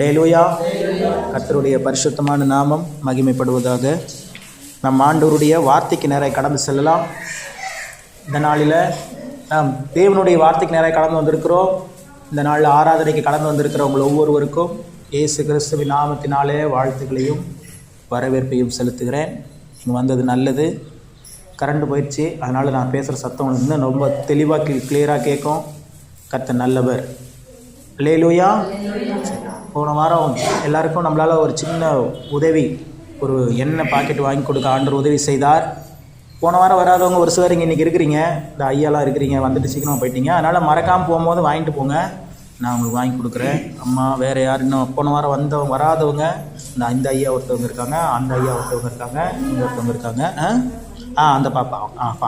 அல்லேலூயா. கர்த்தருடைய பரிசுத்தமான நாமம் மகிமைப்படுவதாக. நம் ஆண்டவருடைய வார்த்தைக்கு நேராக கடந்து செல்லலாம். இந்த நாளில் நாம் தேவனுடைய வார்த்தைக்கு நேராக கடந்து வந்திருக்கிறோம். இந்த நாளில் ஆராதனைக்கு கடந்து வந்திருக்கிற உங்கள் ஒவ்வொருவருக்கும் இயேசு கிறிஸ்துவின் நாமத்தினாலே வாழ்த்துக்களையும் வரவேற்பையும் செலுத்துகிறேன். இங்கே வந்தது நல்லது. கரண்ட் போயிடுச்சு, அதனால் நான் பேசுகிற சத்தம் இன்னும் ரொம்ப தெளிவாக கிளியராக கேட்கும். கர்த்தர் நல்லவர். அல்லேலூயா. போன வாரம் எல்லாருக்கும் நம்மளால் ஒரு சின்ன உதவி, ஒரு எண்ணெய் பாக்கெட் வாங்கி கொடுக்க ஆண்டவர் உதவி செய்தார். போன வாரம் வராதவங்க ஒரு சிலர் இன்றைக்கி இருக்கிறீங்க, இந்த ஐயாலாம் இருக்கிறீங்க, வந்துட்டு சீக்கிரமாக போயிட்டீங்க. அதனால் மறக்காமல் போகும்போது வாங்கிட்டு போங்க, நான் உங்களுக்கு வாங்கி கொடுக்குறேன். அம்மா வேறு யார் இன்னும் போன வாரம் வராதவங்க, இந்த ஐயா ஒருத்தவங்க இருக்காங்க, அந்த ஐயா ஒருத்தவங்க இருக்காங்க, இங்கே ஒருத்தவங்க இருக்காங்க. அந்த பாப்பா,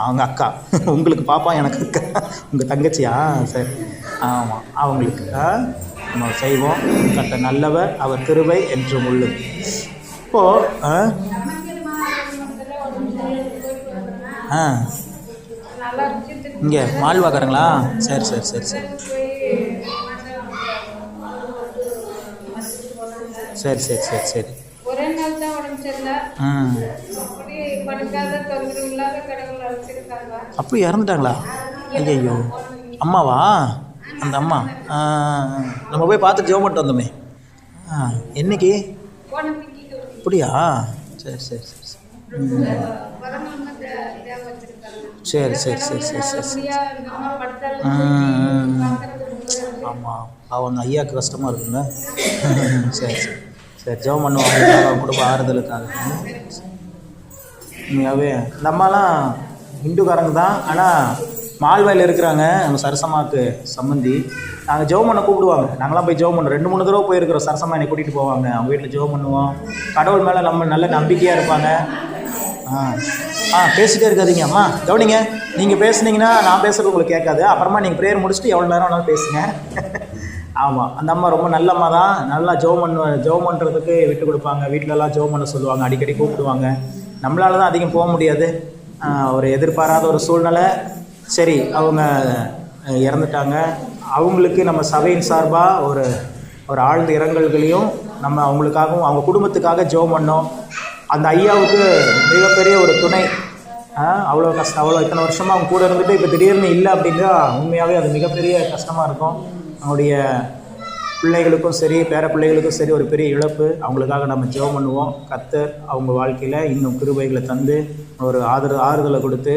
அவங்க அக்கா, உங்களுக்கு பாப்பா, எனக்கு அக்கா, உங்கள் தங்கச்சியா? சரி, ஆமாம், அவங்களுக்கு நம்ம செய்வோம். கர்த்தர் நல்லவர், அவர் கிருபை என்றும் உள்ளது. இப்போது இங்கே மால்வாக்காரங்களா? சரி சரி சரி சரி சரி சரி சரி சரி அப்படி இறந்துட்டாங்களா? ஐயோ, அம்மாவா? அந்த அம்மா நம்ம போய் பார்த்து ஜெபம் பண்ணிட்டு வந்தோமே, என்னைக்கு? அப்படியா? சரி சரி சரி சரி சரி சரி சரி சரி சரி. ஆமாம், அவங்க ஐயாவுக்கு கஷ்டமாக இருக்குங்க. சரி சரி சரி, ஜெபம் பண்ணுவாங்க, அவங்க குடும்ப ஆறுதலுக்காக. உண்மையாகவே இந்த அம்மாலாம் இந்துக்காரங்க தான், ஆனால் மால்வாயில் இருக்கிறாங்க. நம்ம சரசம்மாவுக்கு சம்மந்தி. நாங்கள் ஜெபம் பண்ண கூப்பிடுவாங்க, நாங்களாம் போய் ஜெபம் பண்ணுறோம். 2-3 தடவை போயிருக்கிறோம். சரசம்மா என்னை கூட்டிகிட்டு போவாங்க, அவங்க வீட்டில் ஜெபம் பண்ணுவோம். கடவுள் மேலே நம்ம நல்ல நம்பிக்கையாக இருப்பாங்க. பேசிகிட்டே இருக்காதீங்க அம்மா, கவனிங்க. நீங்கள் பேசுனீங்கன்னா நான் பேசுகிறது உங்களுக்கு கேட்காது. அப்புறமா நீங்கள் ப்ரேயர் முடிச்சுட்டு எவ்வளோ நேரம் வேணாலும் பேசுங்க. ஆமாம், அந்த அம்மா ரொம்ப நல்ல அம்மா தான். நல்லா ஜெபம் பண்ணுறதுக்கு விட்டு கொடுப்பாங்க. வீட்டிலலாம் ஜெபம் பண்ண சொல்லுவாங்க, அடிக்கடி கூப்பிடுவாங்க. நம்மளால தான் அதிகம் போக முடியாது, ஒரு எதிர்பாராத ஒரு சூழ்நிலை. சரி, அவங்க இறந்துட்டாங்க. அவங்களுக்கு நம்ம சபையின் சார்பாக ஒரு ஆழ்ந்த இரங்கல்களையும் நம்ம அவங்களுக்காகவும் அவங்க குடும்பத்துக்காக ஜெபம் பண்ணோம். அந்த ஐயாவுக்கு மிகப்பெரிய ஒரு துணை. அவ்வளோ கஷ்டம், அவ்வளோ இத்தனை வருஷமாக அவங்க கூட இருந்துட்டு இப்போ திடீர்னு இல்லை அப்படின்னா உண்மையாகவே அது மிகப்பெரிய கஷ்டமாக இருக்கும். அவங்களுடைய பிள்ளைகளுக்கும் சரி, பேர பிள்ளைகளுக்கும் சரி ஒரு பெரிய இழப்பு. அவங்களுக்காக நம்ம ஜெபம் பண்ணுவோம். கர்த்தர் அவங்க வாழ்க்கையில் இன்னும் கிருபைகளை தந்து ஒரு ஆறுதலை கொடுத்து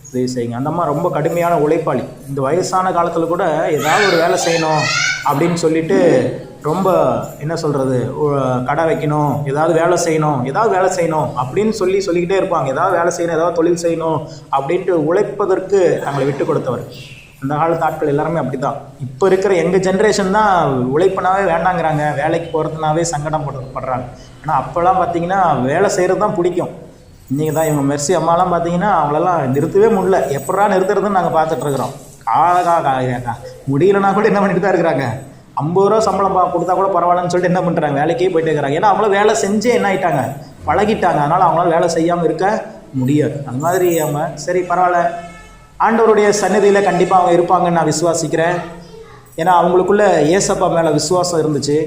உதவி செய்யுங்க. அந்த அம்மா ரொம்ப கடுமையான உழைப்பாளி. இந்த வயசான காலத்தில் கூட ஏதாவது ஒரு வேலை செய்யணும் அப்படின்னு சொல்லிட்டு ரொம்ப என்ன சொல்கிறது, கடை வைக்கணும், ஏதாவது வேலை செய்யணும் அப்படின்னு சொல்லிக்கிட்டே இருப்பாங்க. ஏதாவது வேலை செய்யணும், ஏதாவது தொழில் செய்யணும் அப்படின்ட்டு உழைப்பதற்கு தங்களை விட்டு கொடுத்தவர். அந்த காலத்து ஆட்கள் எல்லாருமே அப்படி தான். இப்போ இருக்கிற எங்கள் ஜென்ரேஷன் தான் உழைப்புனாவே வேண்டாங்கிறாங்க, வேலைக்கு போகிறதுனாவே சங்கடம் படுறாங்க. ஆனால் அப்போல்லாம் பார்த்தீங்கன்னா வேலை செய்கிறது தான் பிடிக்கும். இன்றைக்கி தான் இவங்க மெர்சி அம்மாலாம் பார்த்தீங்கன்னா அவங்களெல்லாம் நிறுத்தவே முடியல. எப்படா நிறுத்துறதுன்னு நாங்கள் பார்த்துட்ருக்குறோம். முடியலன்னா கூட என்ன பண்ணிட்டு தான் இருக்கிறாங்க. 50 ரூபா சம்பளம் கொடுத்தா கூட பரவாயில்லன்னு சொல்லிட்டு என்ன பண்ணுறாங்க, வேலைக்கே போயிட்டு இருக்கிறாங்க. ஏன்னா அவங்கள வேலை செஞ்சே என்ன ஆகிட்டாங்க, பழகிட்டாங்க. அதனால் அவங்களால வேலை செய்யாமல் இருக்க முடியாது. அந்த மாதிரி அவங்க சரி பரவாயில்ல, ஆண்டவருடைய சந்நிதியில் கண்டிப்பாக அவங்க இருப்பாங்கன்னு நான் விசுவாசிக்கிறேன். ஏன்னா அவங்களுக்குள்ள ஏசப்பா மேலே விசுவாசம் இருந்துச்சு.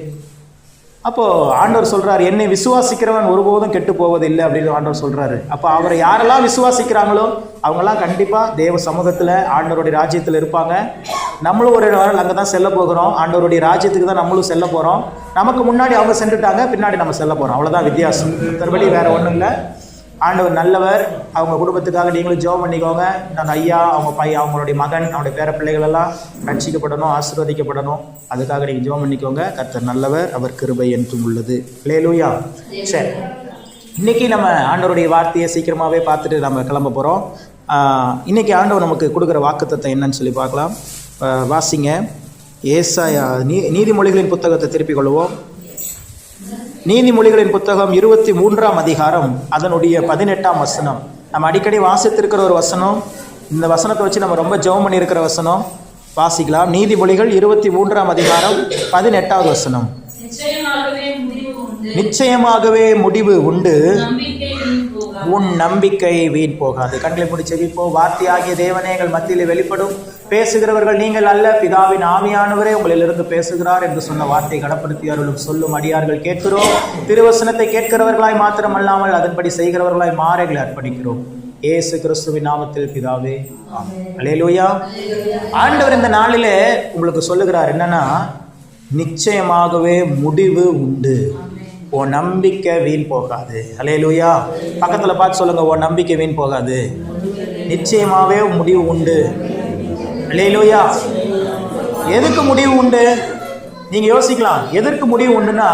அப்போது ஆண்டவர் சொல்கிறார், என்னை விசுவாசிக்கிறவன் ஒருபோதும் கெட்டு போவதில்லை அப்படின்னு ஆண்டவர் சொல்கிறாரு. அப்போ அவரை யாரெல்லாம் விசுவாசிக்கிறாங்களோ அவங்கெல்லாம் கண்டிப்பாக தேவ சமூகத்தில் ஆண்டவருடைய ராஜ்யத்தில் இருப்பாங்க. நம்மளும் ஒரு நாள் அங்கே தான் செல்ல போகிறோம். ஆண்டவருடைய ராஜ்யத்துக்கு தான் நம்மளும் செல்ல போகிறோம். நமக்கு முன்னாடி அவங்க சென்றுட்டாங்க, பின்னாடி நம்ம செல்ல போகிறோம். அவ்வளோதான் வித்தியாசம். மற்றபடி வேறு ஒன்றும் இல்லை. ஆண்டவர் நல்லவர். அவங்க குடும்பத்துக்காக நீங்களும் ஜெபம் பண்ணிக்கோங்க. அந்த ஐயா, அவங்க பையன், அவங்களுடைய மகன், அவங்களுடைய பேர பிள்ளைகள் எல்லாம் ரட்சிக்கப்படணும், ஆசீர்வதிக்கப்படணும். அதுக்காக நீங்கள் ஜெபம் பண்ணிக்கோங்க. கர்த்தர் நல்லவர், அவர் கிருபை என்றும் உள்ளது. அல்லேலூயா. சரி, இன்றைக்கி நம்ம ஆண்டவருடைய வார்த்தையை சீக்கிரமாகவே பார்த்துட்டு நம்ம கிளம்ப போகிறோம். இன்றைக்கி ஆண்டவர் நமக்கு கொடுக்குற வாக்குத்தத்தம் என்னன்னு சொல்லி பார்க்கலாம். வாசிங்க. ஏசாயா நீதிமொழிகளின் புத்தகத்தை திருப்பிக் கொள்வோம். நீதிமொழிகளின் புத்தகம் 23ஆம் அதிகாரம் அதனுடைய 18ஆம் வசனம். நம்ம அடிக்கடி வாசித்திருக்கிற ஒரு வசனம். இந்த வசனத்தை வச்சு நம்ம ரொம்ப ஜெபம் பண்ணியிருக்கிற வசனம். வாசிக்கலாம். நீதிமொழிகள் 23ஆம் அதிகாரம் 18வது வசனம். நிச்சயமாகவே முடிவு உண்டு, உன் நம்பிக்கை வீண் போகாது. கண்களை மூடி ஜெபிப்போம். வார்த்தையாகிய தேவனே எங்கள் மத்தியில் வெளிப்படும். பேசுகிறவர்கள் நீங்கள் அல்ல, பிதாவின் ஆவியானவரே உங்களிலிருந்து பேசுகிறார் என்று சொன்ன வார்த்தை கனப்படுத்தி அருளும். சொல்லும் அடியார்கள் கேட்கிறோம். திருவசனத்தை கேட்கிறவர்களாய் மாத்திரமல்லாமல் அதன்படி செய்கிறவர்களாய் மாற எங்களை அர்ப்பணிக்கிறோம். இயேசு கிறிஸ்துவின் நாமத்தில் பிதாவே, ஆமென். அல்லேலூயா. ஆண்டவர் இந்த நாளிலே உங்களுக்கு சொல்லுகிறார் என்னன்னா, நிச்சயமாகவே முடிவு உண்டு, உன் நம்பிக்கை வீண் போகாது. அல்லேலூயா. பக்கத்துல பார்த்து சொல்லுங்க, உன் நம்பிக்கை வீண் போகாது, நிச்சயமாவே முடிவு உண்டு. அல்லேலூயா. எதுக்கு முடிவு உண்டு? நீங்க யோசிக்கலாம், எதற்கு முடிவு உண்டுன்னா,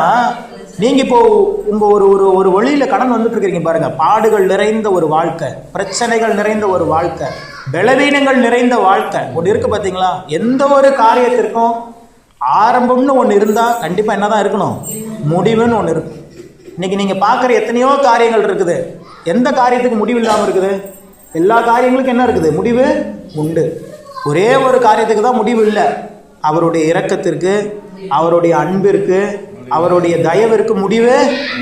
நீங்க இப்போ உங்க ஒரு ஒரு ஒரு வழியில கடந்து வந்துட்டு இருக்கீங்க பாருங்க. பாடுகள் நிறைந்த ஒரு வாழ்க்கை, பிரச்சனைகள் நிறைந்த ஒரு வாழ்க்கை, பலவீனங்கள் நிறைந்த வாழ்க்கை ஒன்று இருக்கு பார்த்தீங்களா? எந்த ஒரு காரியத்திற்கும் ஆரம்பம்னு ஒன்று இருந்தா கண்டிப்பா என்னதான் இருக்கணும், முடிவுன்னு ஒன்று இருக்கும். இன்னைக்கு நீங்க பார்க்குற எத்தனையோ காரியங்கள் இருக்குது. எந்த காரியத்துக்கு முடிவு இல்லாமல் இருக்குது? எல்லா காரியங்களுக்கும் என்ன இருக்குது? முடிவு உண்டு. ஒரே ஒரு காரியத்துக்கு தான் முடிவு இல்லை. அவருடைய இரக்கத்திற்கு, அவருடைய அன்பிற்கு, அவருடைய தயவிற்கு முடிவே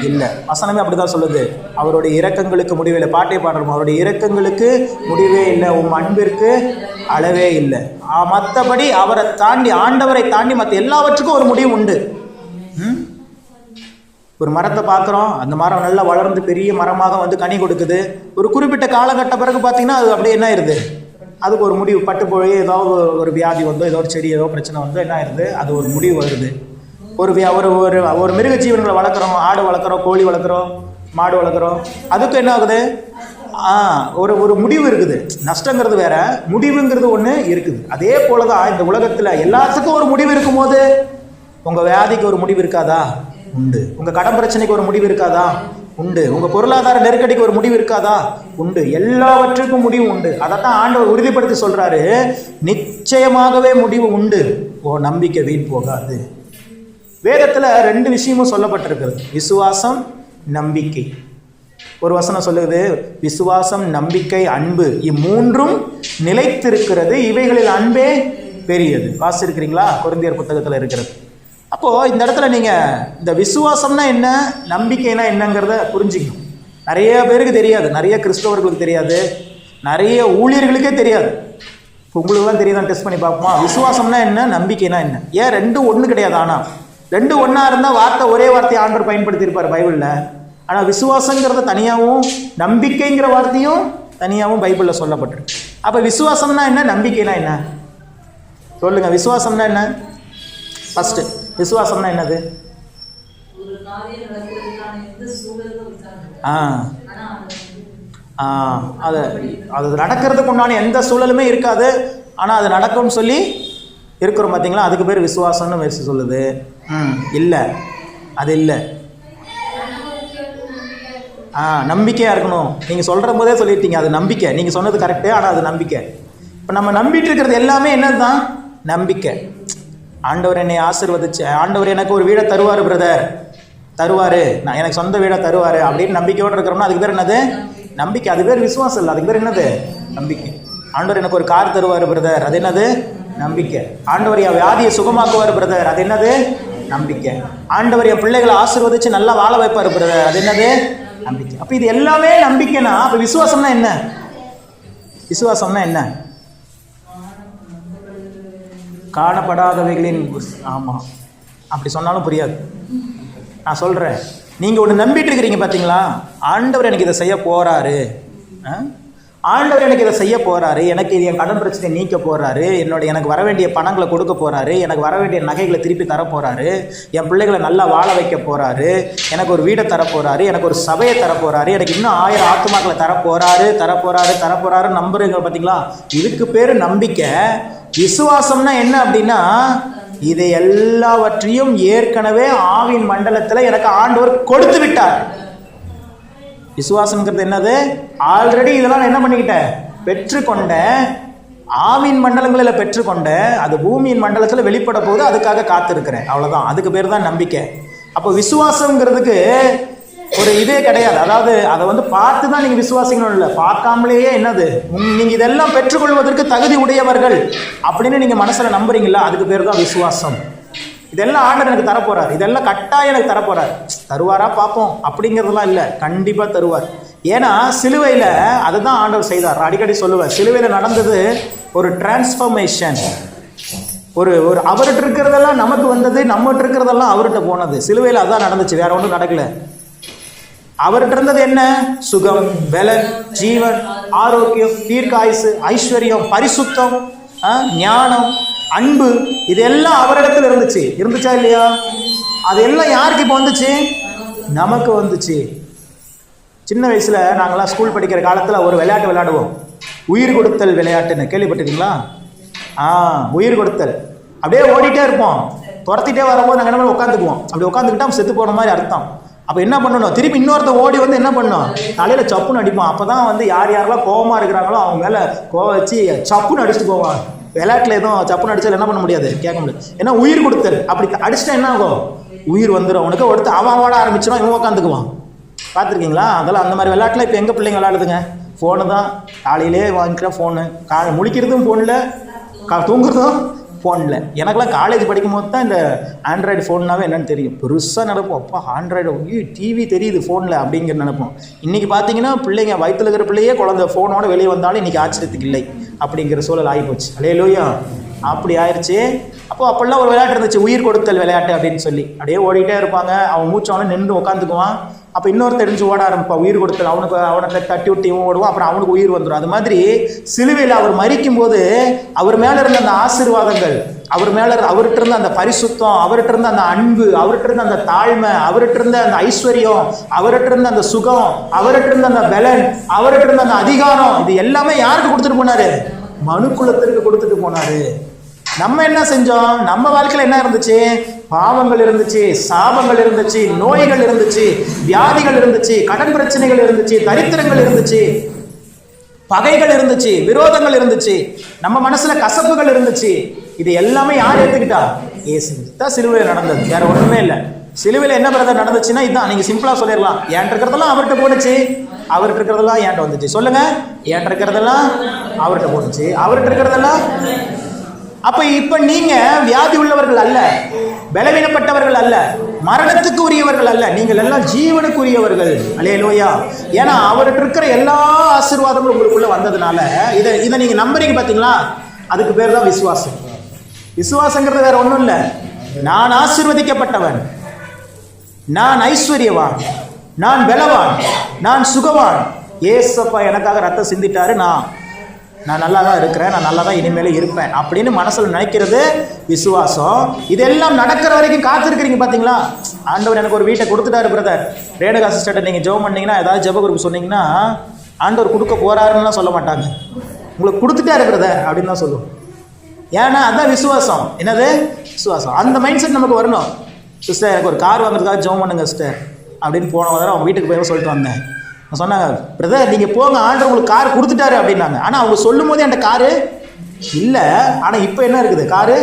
இல்லை. வசனமே அப்படிதான் சொல்லுது. அவருடைய இரக்கங்களுக்கு முடிவே இல்லை. பாட்டை பாடுறோம், அவருடைய இரக்கங்களுக்கு முடிவே இல்லை, உம் அன்பிற்கு அளவே இல்லை. மற்றபடி அவரை தாண்டி, ஆண்டவரை தாண்டி மற்ற எல்லாவற்றுக்கும் ஒரு முடிவு உண்டு. ஒரு மரத்தை பார்க்குறோம், அந்த மரம் நல்லா வளர்ந்து பெரிய மரமாக வந்து கனி கொடுக்குது. ஒரு குறிப்பிட்ட காலகட்ட பிறகு பார்த்தீங்கன்னா அது அப்படியே என்ன ஆயிருது, அதுக்கு ஒரு முடிவு பட்டு போய் ஏதாவது ஒரு வியாதி வந்தோ, ஏதோ ஒரு செடி ஏதோ பிரச்சனை வந்தோ என்ன ஆயிருது, அது ஒரு முடிவு வருது. ஒரு ஒரு ஒரு மிருக ஜீவன்களை வளர்க்குறோம், ஆடு வளர்க்குறோம், கோழி வளர்க்குறோம், மாடு வளர்க்குறோம், அதுக்கு என்ன ஆகுது, ஒரு ஒரு முடிவு இருக்குது. நஷ்டங்கிறது வேற, முடிவுங்கிறது ஒன்று இருக்குது. அதே போல தான் இந்த உலகத்தில் எல்லாத்துக்கும் ஒரு முடிவு இருக்கும்போது, உங்கள் வியாதிக்கு ஒரு முடிவு இருக்காதா? உண்டு. உங்கள் கடன் பிரச்சனைக்கு ஒரு முடிவு இருக்காதா? உண்டு. உங்கள் பொருளாதார நெருக்கடிக்கு ஒரு முடிவு இருக்காதா? உண்டு. எல்லாவற்றுக்கும் முடிவு உண்டு. அதைத்தான் ஆண்டவர் உறுதிப்படுத்தி சொல்றாரு, நிச்சயமாகவே முடிவு உண்டு, ஓ நம்பிக்கை வீண் போகாது. வேதத்தில் ரெண்டு விஷயமும் சொல்லப்பட்டிருக்கிறது, விசுவாசம், நம்பிக்கை. ஒரு வசனம் சொல்லுது, விசுவாசம், நம்பிக்கை, அன்பு, இம்மூன்றும் நிலைத்திருக்கிறது, இவைகளில் அன்பே பெரியது. வாசிருக்கிறீங்களா? கொரிந்தியர் புத்தகத்தில் இருக்கிறது. அப்போ இந்த இடத்துல நீங்க இந்த விசுவாசம்னா என்ன, நம்பிக்கைனா என்னங்கிறத புரிஞ்சுக்கணும். நிறைய பேருக்கு தெரியாது, நிறைய கிறிஸ்தவர்களுக்கு தெரியாது, நிறைய ஊழியர்களுக்கே தெரியாது. உங்களுக்குலாம் தெரியாதான்? டெஸ்ட் பண்ணி பார்ப்போமா? விசுவாசம்னா என்ன, நம்பிக்கைனா என்ன? ஏன் ரெண்டும் ஒன்று கிடையாது? ஆனால் ரெண்டும் ஒன்றா இருந்தால் வார்த்தை, ஒரே வார்த்தையை ஆண்டவர் பயன்படுத்தியிருப்பார் பைபிளில். ஆனால் விசுவாசங்கிறத தனியாகவும், நம்பிக்கைங்கிற வார்த்தையும் தனியாகவும் பைபிளில் சொல்லப்பட்டிருக்கு. அப்போ விசுவாசம்னா என்ன, நம்பிக்கைனா என்ன? சொல்லுங்க, விசுவாசம்னா என்ன? ஃபர்ஸ்ட், விசுவாசம்னா என்னது? அது அது நடக்கிறதுக்கு உண்டான எந்த சூழலுமே இருக்காது, ஆனால் அது நடக்கும்னு சொல்லி இருக்கிறோம் பார்த்தீங்களா? அதுக்கு பேர் விசுவாசம்னு வயசு சொல்லுது. இல்லை, அது இல்லை. நம்பிக்கையாக இருக்கணும். நீங்கள் சொல்கிற போதே சொல்லிட்டீங்க, அது நம்பிக்கை. நீங்கள் சொன்னது கரெக்டு, ஆனால் அது நம்பிக்கை. இப்போ நம்ம நம்பிட்டு இருக்கிறது எல்லாமே என்னது தான்? நம்பிக்கை. ஆண்டவர் என்னை ஆசீர்வதிச்சு, ஆண்டவர் எனக்கு ஒரு வீடை தருவார் பிரதர், தருவார், நான் எனக்கு சொந்த வீடை தருவார் அப்படின்னு நம்பிக்கையோடு இருக்கிறோம்னா அதுக்கு பேர் என்னது? நம்பிக்கை. அது பேர் விசுவாசம் இல்லை, அதுக்கு பேர் என்னது? நம்பிக்கை. ஆண்டவர் எனக்கு ஒரு கார் தருவார் பிரதர், அது என்னது? நம்பிக்கை. ஆண்டவர் என் வியாதியை சுகமாக்குவார் பிரதர், அது என்னது? நம்பிக்கை. ஆண்டவர் என் பிள்ளைகளை ஆசீர்வதிச்சு நல்லா வாழ வைப்பார் பிரதர், அது என்னது? நம்பிக்கை. அப்போ இது எல்லாமே நம்பிக்கைனா, அப்போ விசுவாசம்னா என்ன? விசுவாசம்னா என்ன? காணப்படாதவைகளின், ஆமாம், அப்படி சொன்னாலும் புரியாது. நான் சொல்கிறேன், நீங்கள் ஒன்று நம்பிட்டு இருக்கிறீங்க பார்த்தீங்களா? ஆண்டவர் எனக்கு இதை செய்ய போகிறாரு, ஆண்டவர் எனக்கு இதை செய்ய போகிறாரு, எனக்கு என் கடன் பிரச்சனை நீக்க போகிறாரு, எனக்கு வர வேண்டிய பணங்களை கொடுக்க போகிறாரு, எனக்கு வர வேண்டிய நகைகளை திருப்பி தர போகிறாரு, என் பிள்ளைகளை நல்லா வாழ வைக்க போகிறாரு, எனக்கு ஒரு வீடை தரப்போகிறாரு, எனக்கு ஒரு சபையை தரப்போகிறாரு, எனக்கு இன்னும் 1000 ஆத்துமாக்களை தரப்போகிறாரு நம்புறீங்க பார்த்தீங்களா? இதுக்கு பேர் நம்பிக்கை. விசுவாசம்னா என்ன அப்படின்னா, இதை எல்லாவற்றையும் ஏற்கனவே ஆவின் மண்டலத்தில் எனக்கு ஆண்டவர் கொடுத்து விட்டார். விசுவாசம்ங்கிறது என்னது? ஆல்ரெடி இதெல்லாம் என்ன பண்ணிக்கிட்டேன்? பெற்றுக்கொண்ட, ஆவின் மண்டலங்களில் பெற்றுக்கொண்ட, அது பூமியின் மண்டலத்தில் வெளிப்பட போது அதுக்காக காத்திருக்கிறேன், அவ்வளோதான். அதுக்கு பேர் தான் நம்பிக்கை. அப்போ விசுவாசங்கிறதுக்கு ஒரு இதே கிடையாது. அதாவது அதை வந்து பார்த்து தான் நீங்கள் விசுவாசிக்கணும் இல்லை, பார்க்காமலேயே என்னது, நீங்கள் இதெல்லாம் பெற்றுக்கொள்வதற்கு தகுதி உடையவர்கள் அப்படின்னு நீங்கள் மனசில் நம்புறீங்களா? அதுக்கு பேர் தான் விசுவாசம். இதெல்லாம் ஆண்டவர் எனக்கு தரப்போறார், இதெல்லாம் கட்டாயம் எனக்கு தரப்போறார். தருவாரா பார்ப்போம் அப்படிங்கிறதுலாம் இல்லை, கண்டிப்பாக தருவார். ஏன்னா சிலுவையில் அதுதான் ஆண்டவர் செய்தார். அடிக்கடி சொல்லுவேன், சிலுவையில் நடந்தது ஒரு டிரான்ஸ்ஃபர்மேஷன். ஒரு அவர்கிட்ட இருக்கிறதெல்லாம் நமக்கு வந்தது, நம்மகிட்ட இருக்கிறதெல்லாம் அவர்கிட்ட போனது. சிலுவையில் அதுதான் நடந்துச்சு, வேற ஒன்றும் நடக்கல. அவர்கிட்ட இருந்தது என்ன? சுகம், பலன், ஜீவன், ஆரோக்கியம், தீர்க்காயுசு, ஐஸ்வர்யம், பரிசுத்தம், ஞானம், அன்பு, இதெல்லாம் அவரிடத்துல இருந்துச்சா இல்லையா? அதெல்லாம் யாருக்கு இப்போ வந்துச்சு? நமக்கு வந்துச்சு. சின்ன வயசுல நாங்களாம் ஸ்கூல் படிக்கிற காலத்துல ஒரு விளையாட்டு விளையாடுவோம், உயிர் கொடுத்தல் விளையாட்டுன்னு. கேள்விப்பட்டிருக்கீங்களா? உயிர் கொடுத்தல். அப்படியே ஓடிட்டே இருப்போம், துரத்திட்டே வரும்போது நாங்கள் என்ன உட்காந்துக்குவோம். அப்படி உட்காந்துக்கிட்டா செத்து போன மாதிரி அர்த்தம். அப்போ என்ன பண்ணணும்? திருப்பி இன்னொருத்த ஓடி வந்து என்ன பண்ணணும்? தலையில் சப்புன்னு அடிப்போம். அப்போ தான் வந்து யாரெல்லாம் கோபமாக இருக்கிறாங்களோ அவங்க மேலே கோவம் வச்சு சப்புன்னு அடிச்சுட்டு போவாங்க. விளையாட்டில் எதுவும் சப்புன்னு அடிச்சாலும் என்ன பண்ண முடியாது, கேட்க முடியாது. ஏன்னா உயிர் கொடுத்தல். அப்படி அடிச்சுட்டா என்ன ஆகும்? உயிர் வந்துடும் அவனுக்கு. ஒருத்த அவன் ஓட ஆரம்பிச்சிடும், இவன் உட்காந்துக்குவான். பார்த்துருக்கீங்களா? அதெல்லாம் அந்த மாதிரி விளையாட்டில் இப்போ எங்கள் பிள்ளைங்க விளையாடுதுங்க. ஃபோனு தான், காலையிலே வாங்கிக்கிற ஃபோனு, முழிக்கிறதும் ஃபோனில், தூங்குறதும் ஃபோனில். எனக்கெல்லாம் காலேஜ் படிக்கும் போது தான் இந்த ஆண்ட்ராய்டு ஃபோன்னாவே என்னென்னு தெரியும். பெருசாக நினைப்போம், அப்பா ஆண்ட்ராய்டு டிவி தெரியுது ஃபோனில் அப்படிங்கிற நினைப்போம். இன்றைக்கி பார்த்தீங்கன்னா பிள்ளைங்க வயிற்றுல இருக்கிற பிள்ளையே குழந்தை ஃபோனோட வெளியே வந்தாலும் இன்றைக்கி ஆச்சரியத்துக்கு இல்லை அப்படிங்கிற சூழல் ஆகிப்போச்சு. அல்லேலூயா, அப்படி ஆயிடுச்சு. அப்போல்லாம் ஒரு விளையாட்டு இருந்துச்சு, உயிர் கொடுத்தல் விளையாட்டு அப்படின்னு சொல்லி. அப்படியே ஓடிட்டே இருப்பாங்க, அவன் மூச்சவன நின்று உட்காந்துக்குவான். அப்போ இன்னொரு தெரிஞ்சு ஓட ஆரம்பிப்பான், உயிர் கொடுத்தல். அவனை தட்டி விட்டு இவன் ஓடுவான், அப்புறம் அவனுக்கு உயிர் வந்துடும். அது மாதிரி சிலுவையில் அவர் மரிக்கும் போது அவர் மேலே இருந்த அந்த ஆசீர்வாதங்கள், அவர் மேலே அவர்கிட்ட இருந்த அந்த பரிசுத்தம், அவர்கிட்ட இருந்த அந்த அன்பு, அவர்கிட்ட இருந்த அந்த தாழ்மை, அவர்கிட்ட இருந்த அந்த ஐஸ்வர்யம், அவர்கிட்ட இருந்த அந்த சுகம், அவர்கிட்ட இருந்த அந்த பலன், அவர்கிட்ட இருந்த அந்த அதிகாரம், இது எல்லாமே யாருக்கு கொடுத்துட்டு போனாரு? மனுக்குலத்திற்கு கொடுத்துட்டு போனாரு. நம்ம என்ன செஞ்சோம்? நம்ம வாழ்க்கையில் என்ன இருந்துச்சு? பாவங்கள் இருந்துச்சு, சாபங்கள் இருந்துச்சு, நோய்கள் இருந்துச்சு, வியாதிகள் இருந்துச்சு, கடன் பிரச்சனைகள் இருந்துச்சு, தரித்திரங்கள் இருந்துச்சு, பகைகள் இருந்துச்சு, விரோதங்கள் இருந்துச்சு, நம்ம மனசுல கசப்புகள் இருந்துச்சு. இது எல்லாமே யார் ஏத்துக்கிட்டா? இயேசு தான். சிலுவையில் நடந்தது, வேற ஒண்ணுமே இல்லை. சிலுவையில் என்ன பிரதர் நடந்துச்சுன்னா இதுதான். நீங்க சிம்பிளா சொல்லிடலாம், என்கிட்ட இருக்கிறதெல்லாம் அவர்கிட்ட போனுச்சு, அவர்கிட்ட இருக்கிறதெல்லாம் என்கிட்ட வந்துச்சு. சொல்லுங்க, என்கிட்ட இருக்கிறதெல்லாம் அவர்கிட்ட போனுச்சு, அவர்கிட்ட இருக்கிறதெல்லாம். அப்ப இப்ப நீங்க வியாதி உள்ளவர்கள் அல்ல, பலவீனப்பட்டவர்கள் அல்ல, மரணத்துக்கு உரியவர்கள் அல்ல, நீங்கள் எல்லாம் ஜீவனுக்கு உரியவர்கள். அல்லேலூயா. ஏன்னா அவர்கிட்ட இருக்கிற எல்லா ஆசீர்வாதங்களும் உங்களுக்குள்ள வந்ததுனால இதை நீங்க நம்புறீங்க. பாத்தீங்களா? அதுக்கு பேர் தான் விசுவாசம். விசுவாசங்கிறது வேற ஒண்ணும் இல்லை. நான் ஆசீர்வதிக்கப்பட்டவன், நான் ஐஸ்வர்யவான், நான் பலவான், நான் சுகவான். ஏசப்பா எனக்காக ரத்தம் சிந்திட்டாரு, நான் நல்லா தான் இருக்கிறேன், நான் நல்லா தான் இனிமேல் இருப்பேன் அப்படின்னு மனசில் நினைக்கிறது விசுவாசம். இதெல்லாம் நடக்கிற வரைக்கும் காத்திருக்கிறீங்க. பார்த்தீங்களா? ஆண்டவர் எனக்கு ஒரு வீட்டை கொடுத்துட்டாரு பிரதர். ரேணுகா சிஸ்டர்கிட்ட நீங்கள் ஜெபம் பண்ணீங்கன்னா, ஏதாவது ஜெப குரூப் சொன்னீங்கன்னா ஆண்டவர் கொடுக்க போறாருன்னு சொல்ல மாட்டாங்க, உங்களுக்கு கொடுத்துட்டாரு பிரதர் அப்படின்னு தான் சொல்லுவோம். ஏன்னா அதுதான் விசுவாசம். என்னது? விசுவாசம். அந்த மைண்ட் செட் நமக்கு வரணும். சிஸ்டர் எனக்கு ஒரு கார் வாங்குறதுக்காக ஜெபம் பண்ணுங்க சிஸ்டர் அப்படின்னு போன தடவை அவங்க வீட்டுக்கு போய் சொல்லிட்டு வந்தேன். சொன்னாங்க, பிரதர் நீங்கள் போங்க, ஆண்டவர் உங்களுக்கு கார் கொடுத்துட்டாரு அப்படின்னாங்க. ஆனால் அவங்க சொல்லும் போதே என்கிட்ட காரு இல்லை, ஆனால் இப்போ என்ன இருக்குது? காரு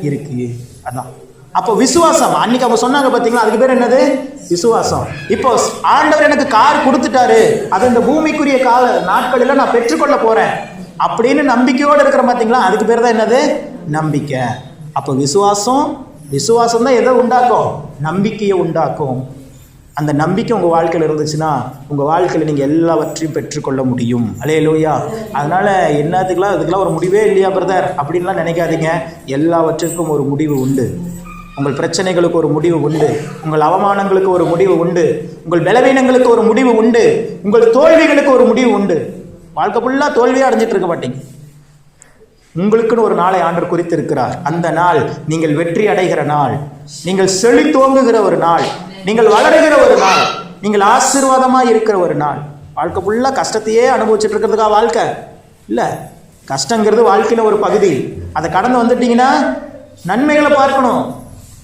இருக்கு. அதான் அப்போ விசுவாசம். அன்னைக்கு அவங்க சொன்னாங்க பார்த்தீங்களா, அதுக்கு பேர் என்னது? விசுவாசம். இப்போ ஆண்டவர் எனக்கு கார் கொடுத்துட்டாரு, அது இந்த பூமிக்குரிய நாட்களில் நான் பெற்றுக்கொள்ள போறேன் அப்படின்னு நம்பிக்கையோடு இருக்கிற பார்த்தீங்களா, அதுக்கு பேர் தான் என்னது? நம்பிக்கை. அப்போ விசுவாசம் தான் எதை உண்டாக்கும்? நம்பிக்கையை உண்டாக்கும். அந்த நம்பிக்கை உங்கள் வாழ்க்கையில் இருந்துச்சுன்னா உங்கள் வாழ்க்கையில் நீங்கள் எல்லாவற்றையும் பெற்றுக்கொள்ள முடியும். அல்லேலூயா. அதனால் இதுக்கெல்லாம் ஒரு முடிவே இல்லையா பிரதர் அப்படின்லாம் நினைக்காதீங்க. எல்லாவற்றிற்கும் ஒரு முடிவு உண்டு. உங்கள் பிரச்சனைகளுக்கு ஒரு முடிவு உண்டு, உங்கள் அவமானங்களுக்கு ஒரு முடிவு உண்டு, உங்கள் பலவீனங்களுக்கு ஒரு முடிவு உண்டு, உங்கள் தோல்விகளுக்கு ஒரு முடிவு உண்டு. வாழ்க்கை ஃபுல்லாக தோல்வியாக அடைஞ்சிட்டு இருக்க மாட்டீங்க. உங்களுக்குன்னு ஒரு நாளை ஆண்டவர் குறித்திருக்கிறார். அந்த நாள் நீங்கள் வெற்றி அடைகிற நாள், நீங்கள் செழித்தோங்குகிற ஒரு நாள், நீங்கள் வளருகிற ஒரு நாள், நீங்கள் ஆசீர்வாதமாக இருக்கிற ஒரு நாள். வாழ்க்கை ஃபுல்லாக கஷ்டத்தையே அனுபவிச்சுட்டு இருக்கிறதுக்கா வாழ்க்கை? இல்லை. கஷ்டங்கிறது வாழ்க்கையில் ஒரு பகுதி. அதை கடந்து வந்துட்டீங்கன்னா நன்மைகளை பார்க்கணும்,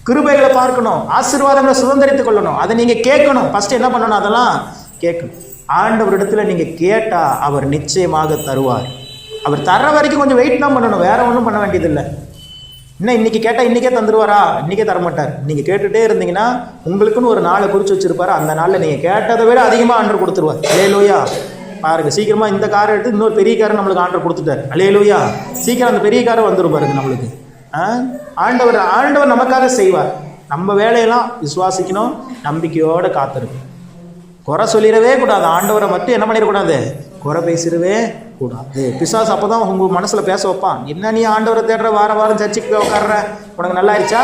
கிருபைகளை பார்க்கணும், ஆசீர்வாதங்களை சுதந்திரித்துக் கொள்ளணும். அதை நீங்கள் கேட்கணும். ஃபஸ்ட்டு என்ன பண்ணணும்? அதெல்லாம் கேட்கணும். ஆண்டவரிடத்துல நீங்கள் கேட்டால் அவர் நிச்சயமாக தருவார். அவர் தர்ற வரைக்கும் கொஞ்சம் வெயிட் தான் பண்ணணும், வேற ஒன்றும் பண்ண வேண்டியதில்லை. இன்னைக்கு கேட்டால் இன்றைக்கே தந்துடுவாரா? இன்றைக்கே தரமாட்டார். நீங்கள் கேட்டுகிட்டே இருந்தீங்கன்னா உங்களுக்குன்னு ஒரு நாளை குறித்து வச்சுருப்பாரு. அந்த நாளில் நீங்கள் கேட்டதை விட அதிகமாக ஆண்டர் கொடுத்துருவார். அல்லேலூயா. பாருங்கள், சீக்கிரமாக இந்த காரை எடுத்து இன்னொரு பெரிய காரை நம்மளுக்கு ஆண்டர் கொடுத்துட்டார். அல்லேலூயா. சீக்கிரம் அந்த பெரிய காரை வந்துடும் பாருங்க நம்மளுக்கு. ஆண்டவர் நமக்காக செய்வார். நம்ம வேலையெல்லாம் விசுவாசிக்கணும், நம்பிக்கையோடு காத்திருக்கும். குறை சொல்லிடவே கூடாது. ஆண்டவரை மட்டும் என்ன பண்ணிடக்கூடாது, குறை பேசிடவே கூடாது. பிசாசு அப்போ தான் உங்கள் மனசில் பேச வைப்பான். என்ன நீ ஆண்டவரை தேடுற, வாரம் சர்ச்சுக்கு போய் உட்கார்ற, உனக்கு நல்லா இருச்சா,